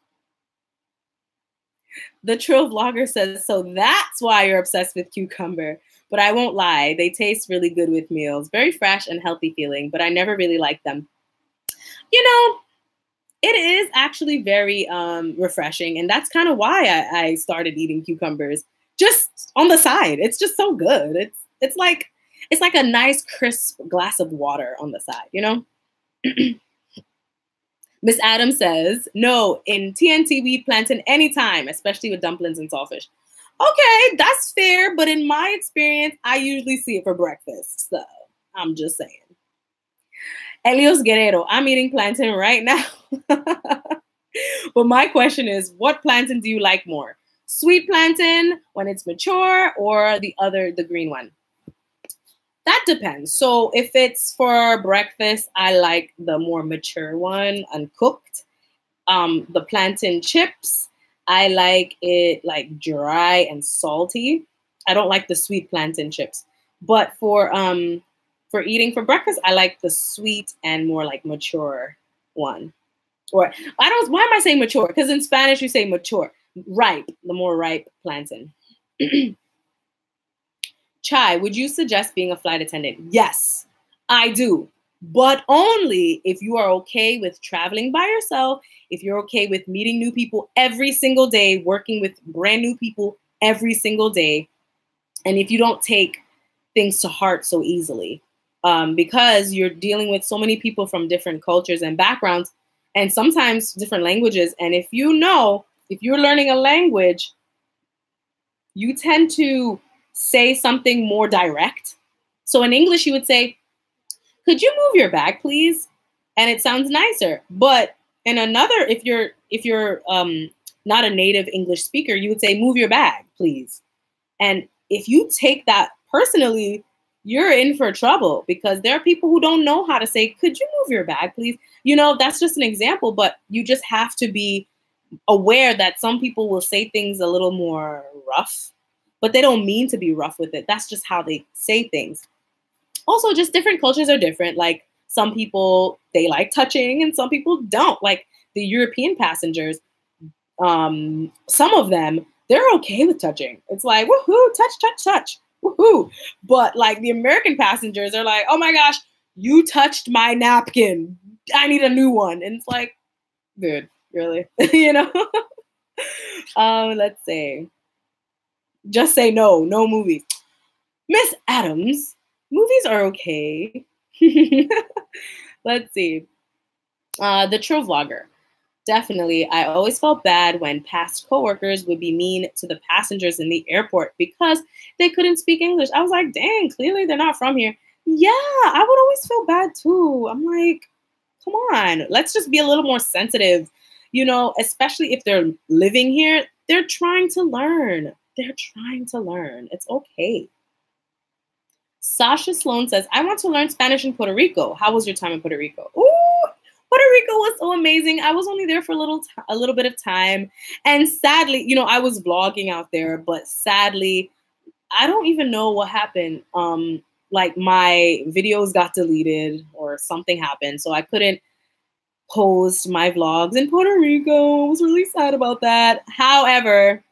The Trill Vlogger says, so that's why you're obsessed with cucumber. But I won't lie, they taste really good with meals. Very fresh and healthy feeling, but I never really liked them. You know, it is actually very refreshing. And that's kind of why I started eating cucumbers just on the side. It's just so good. It's like a nice crisp glass of water on the side, you know? Miss Adams says, no, in TNT we eat plantain anytime, especially with dumplings and saltfish. Okay, that's fair, but in my experience, I usually see it for breakfast. So I'm just saying. Elios Guerrero, I'm eating plantain right now. But my question is, what plantain do you like more? Sweet plantain when it's mature or the green one? That depends. So if it's for breakfast, I like the more mature one, uncooked. The plantain chips, I like it like dry and salty. I don't like the sweet plantain chips. But for eating for breakfast, I like the sweet and more like mature one. Or why am I saying mature? Because in Spanish you say mature. Ripe, the more ripe plantain. Chai, would you suggest being a flight attendant? Yes, I do. But only if you are okay with traveling by yourself, if you're okay with meeting new people every single day, working with brand new people every single day, and if you don't take things to heart so easily, because you're dealing with so many people from different cultures and backgrounds, and sometimes different languages. And if you're learning a language, you tend to say something more direct. So in English, you would say, could you move your bag, please? And it sounds nicer. But in another, if you're not a native English speaker, you would say, move your bag, please. And if you take that personally, you're in for trouble because there are people who don't know how to say, could you move your bag, please? You know, that's just an example, but you just have to be aware that some people will say things a little more rough, but they don't mean to be rough with it. That's just how they say things. Also, just different cultures are different. Like some people, they like touching and some people don't. Like the European passengers, some of them, they're okay with touching. It's like, woohoo, touch, touch, touch, woohoo. But like the American passengers are like, oh my gosh, you touched my napkin. I need a new one. And it's like, dude, really? You know? Let's see. Just say no movies. Miss Adams, movies are okay. Let's see. The Trill Vlogger. Definitely. I always felt bad when past coworkers would be mean to the passengers in the airport because they couldn't speak English. I was like, dang, clearly they're not from here. Yeah, I would always feel bad too. I'm like, come on, let's just be a little more sensitive, especially if they're living here. They're trying to learn. They're trying to learn. It's okay. Sasha Sloan says, I want to learn Spanish in Puerto Rico. How was your time in Puerto Rico? Ooh, Puerto Rico was so amazing. I was only there for a little bit of time. And sadly, I was vlogging out there, but sadly, I don't even know what happened. Like my videos got deleted or something happened. So I couldn't post my vlogs in Puerto Rico. I was really sad about that. However,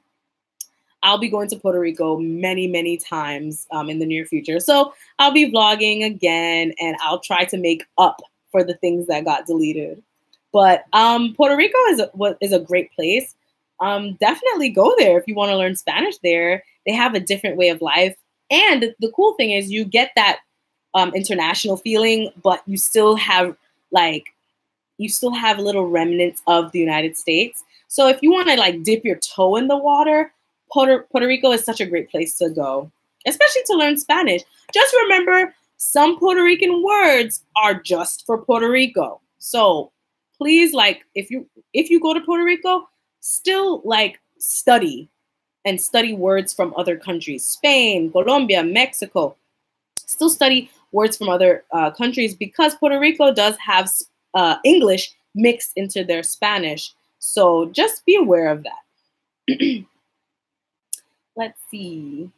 I'll be going to Puerto Rico many, many times in the near future. So I'll be vlogging again, and I'll try to make up for the things that got deleted. But Puerto Rico is a great place. Definitely go there if you want to learn Spanish there. They have a different way of life. And the cool thing is you get that international feeling, but you still have little remnants of the United States. So if you want to dip your toe in the water, Puerto Rico is such a great place to go, especially to learn Spanish. Just remember, some Puerto Rican words are just for Puerto Rico. So please, if you go to Puerto Rico, still study words from other countries, Spain, Colombia, Mexico. Still study words from other countries because Puerto Rico does have English mixed into their Spanish. So just be aware of that. Let's see.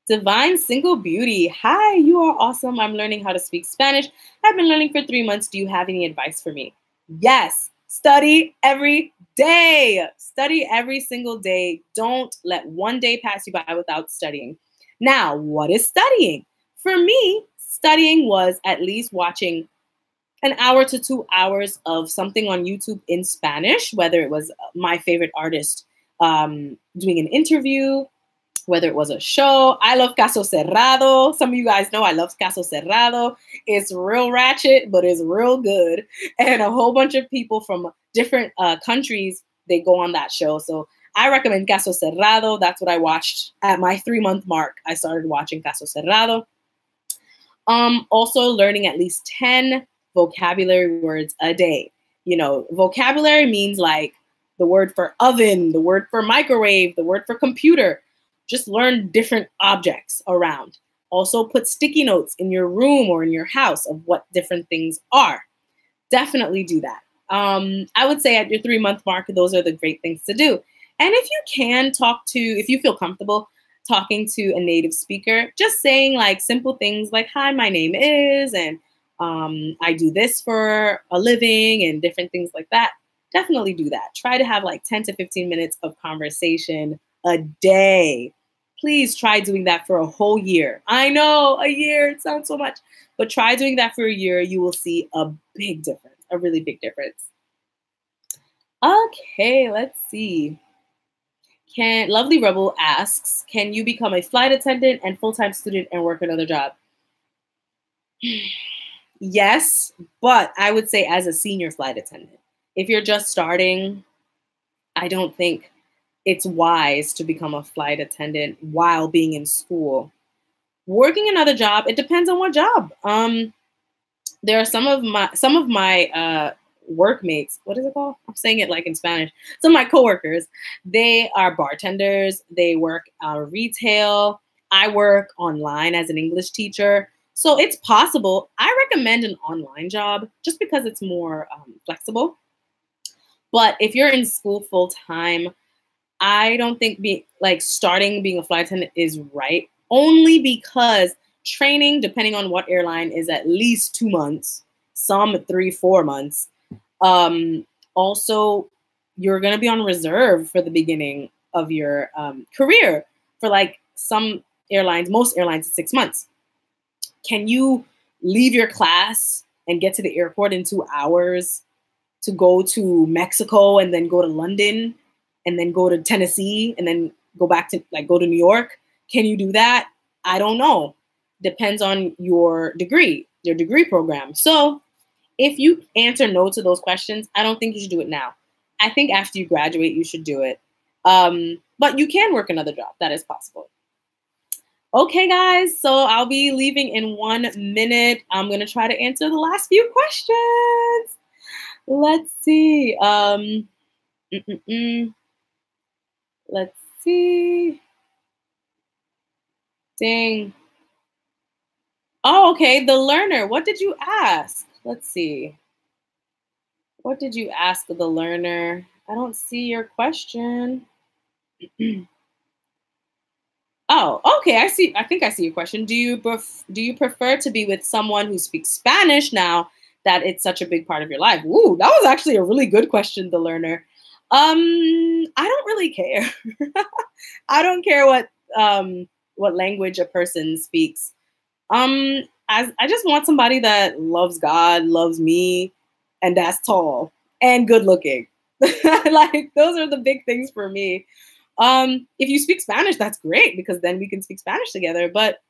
Divine Single Beauty. Hi, you are awesome. I'm learning how to speak Spanish. I've been learning for 3 months. Do you have any advice for me? Yes. Study every day. Study every single day. Don't let one day pass you by without studying. Now, what is studying? For me, studying was at least watching an hour to 2 hours of something on YouTube in Spanish, whether it was my favorite artist doing an interview, whether it was a show. I love Caso Cerrado. Some of you guys know I love Caso Cerrado. It's real ratchet, but it's real good. And a whole bunch of people from different countries, they go on that show. So I recommend Caso Cerrado. That's what I watched at my 3-month mark. I started watching Caso Cerrado. Also learning at least 10 vocabulary words a day. Vocabulary means the word for oven, the word for microwave, the word for computer. Just learn different objects around. Also put sticky notes in your room or in your house of what different things are. Definitely do that. I would say at your 3-month mark, those are the great things to do. And if you can if you feel comfortable talking to a native speaker, just saying simple things like, hi, my name is, and I do this for a living and different things like that. Definitely do that. Try to have 10 to 15 minutes of conversation a day. Please try doing that for a whole year. I know, a year, it sounds so much, but try doing that for a year. You will see a big difference, a really big difference. Okay, let's see. Lovely Rebel asks, can you become a flight attendant and full-time student and work another job? Yes, but I would say as a senior flight attendant. If you're just starting, I don't think it's wise to become a flight attendant while being in school. Working another job, it depends on what job. There are some of my workmates, what is it called? I'm saying it in Spanish. Some of my coworkers, they are bartenders. They work retail. I work online as an English teacher. So it's possible. I recommend an online job just because it's more flexible. But if you're in school full time, I don't think starting being a flight attendant is right. Only because training, depending on what airline, is at least 2 months, some 3-4 months. Also, you're going to be on reserve for the beginning of your career for some airlines, most airlines, 6 months. Can you leave your class and get to the airport in 2 hours to go to Mexico and then go to London and then go to Tennessee and then go back to go to New York? Can you do that? I don't know. Depends on your degree program. So if you answer no to those questions, I don't think you should do it now. I think after you graduate, you should do it. But you can work another job. That is possible. Okay, guys, so I'll be leaving in 1 minute. I'm going to try to answer the last few questions. Let's see. Let's see. Dang. Oh, okay. The learner. What did you ask? Let's see. What did you ask the learner? I don't see your question. Oh, okay. I see. I think I see your question. Do you prefer to be with someone who speaks Spanish now that it's such a big part of your life? Ooh, that was actually a really good question, the learner. I don't really care. I don't care what language a person speaks. I just want somebody that loves God, loves me, and that's tall and good looking. Like those are the big things for me. If you speak Spanish, that's great because then we can speak Spanish together. But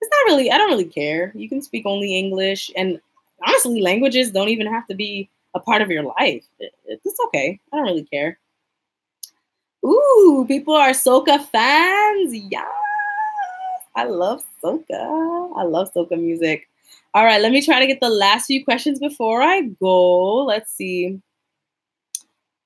it's not really, I don't really care. You can speak only English. And honestly, languages don't even have to be a part of your life. It's okay. I don't really care. Ooh, people are soca fans. Yeah. I love soca. I love soca music. All right, let me try to get the last few questions before I go. Let's see.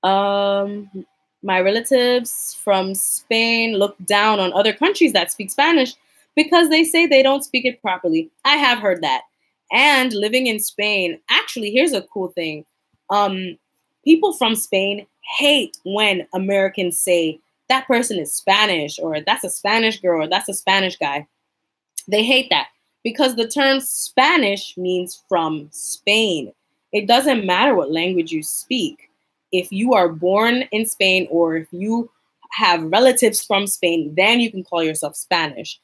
My relatives from Spain look down on other countries that speak Spanish because they say they don't speak it properly. I have heard that. And living in Spain, actually, here's a cool thing. People from Spain hate when Americans say that person is Spanish or that's a Spanish girl or that's a Spanish guy. They hate that because the term Spanish means from Spain. It doesn't matter what language you speak. If you are born in Spain or if you have relatives from Spain, then you can call yourself Spanish.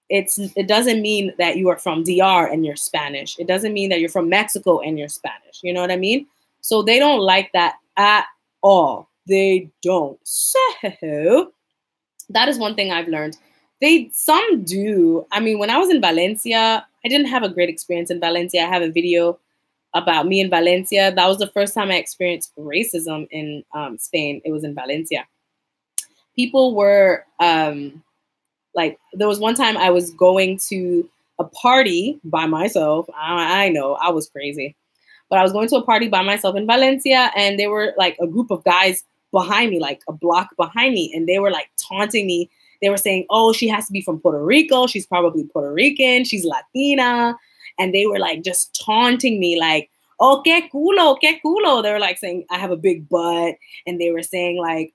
It doesn't mean that you are from DR and you're Spanish. It doesn't mean that you're from Mexico and you're Spanish. You know what I mean? So they don't like that at all. They don't. So that is one thing I've learned. Some do. I mean, when I was in Valencia, I didn't have a great experience in Valencia. I have a video about me in Valencia. That was the first time I experienced racism in Spain. It was in Valencia. People were like, there was one time I was going to a party by myself. I know, I was crazy. But I was going to a party by myself in Valencia, and there were like a group of guys behind me, like a block behind me, and they were like taunting me. They were saying, oh, she has to be from Puerto Rico. She's probably Puerto Rican. She's Latina. And they were like just taunting me like, oh, que culo, que culo. They were like saying, I have a big butt. And they were saying like,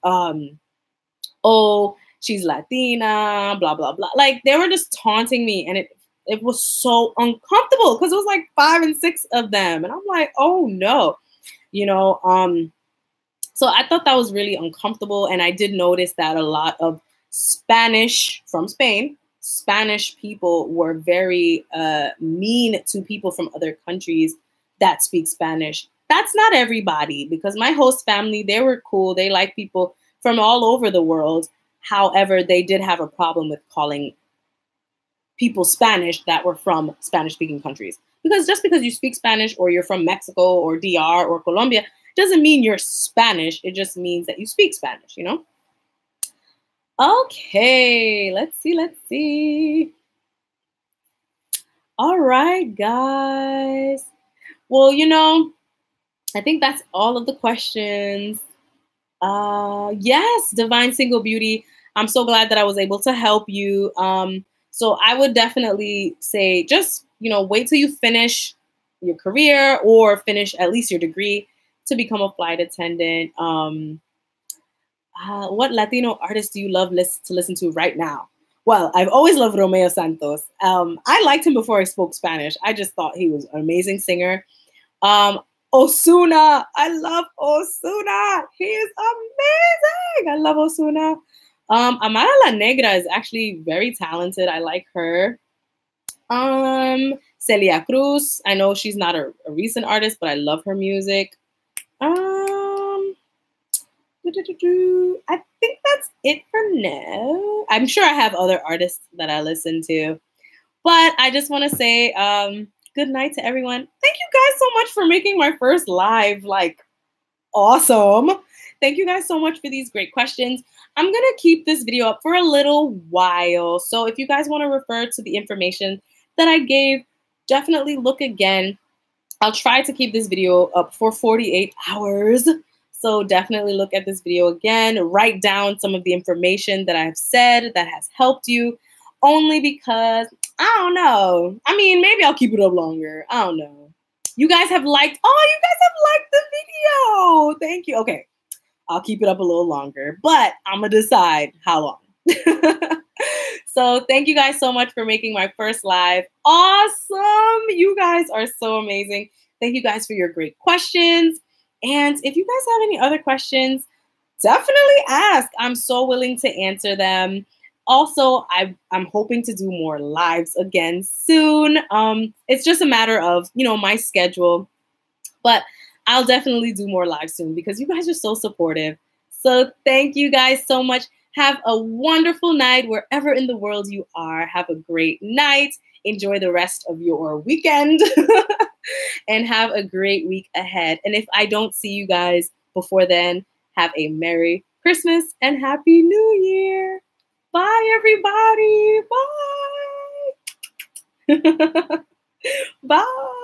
oh, she's Latina, blah, blah, blah. Like they were just taunting me. And it was so uncomfortable because it was like 5 and 6 of them. And I'm like, oh no, you know, so I thought that was really uncomfortable. And I did notice that a lot of Spanish from Spain, Spanish people were very mean to people from other countries that speak Spanish. That's not everybody, because my host family, they were cool. They like people from all over the world. However, they did have a problem with calling people Spanish that were from Spanish-speaking countries. Because just because you speak Spanish or you're from Mexico or DR or Colombia doesn't mean you're Spanish. It just means that you speak Spanish, you know? Okay, let's see. All right, guys. Well, you know, I think that's all of the questions. Yes, Divine Single Beauty. I'm so glad that I was able to help you. So I would definitely say just, you know, wait till you finish your career or finish at least your degree to become a flight attendant. What Latino artists do you love to listen to right now? Well, I've always loved Romeo Santos. I liked him before I spoke Spanish. I just thought he was an amazing singer. Ozuna. I love Ozuna. He is amazing. I love Ozuna. Amara La Negra is actually very talented. I like her. Celia Cruz. I know she's not a recent artist, but I love her music. I think that's it for now. I'm sure I have other artists that I listen to, but I just want to say good night to everyone. Thank you guys so much for making my first live like Awesome. Thank you guys so much for these great questions. I'm going to keep this video up for a little while. So if you guys want to refer to the information that I gave, definitely look again. I'll try to keep this video up for 48 hours. So definitely look at this video again. Write down some of the information that I've said that has helped you, only because, I don't know. I mean, maybe I'll keep it up longer. I don't know. You guys have liked, you guys have liked the video. Thank you. Okay, I'll keep it up a little longer, but I'm going to decide how long. So thank you guys so much for making my first live awesome. You guys are so amazing. Thank you guys for your great questions. And if you guys have any other questions, definitely ask. I'm so willing to answer them. Also, I'm hoping to do more lives again soon. It's just a matter of, my schedule. But I'll definitely do more lives soon because you guys are so supportive. So thank you guys so much. Have a wonderful night wherever in the world you are. Have a great night. Enjoy the rest of your weekend and have a great week ahead. And if I don't see you guys before then, have a Merry Christmas and Happy New Year. Bye, everybody. Bye. Bye.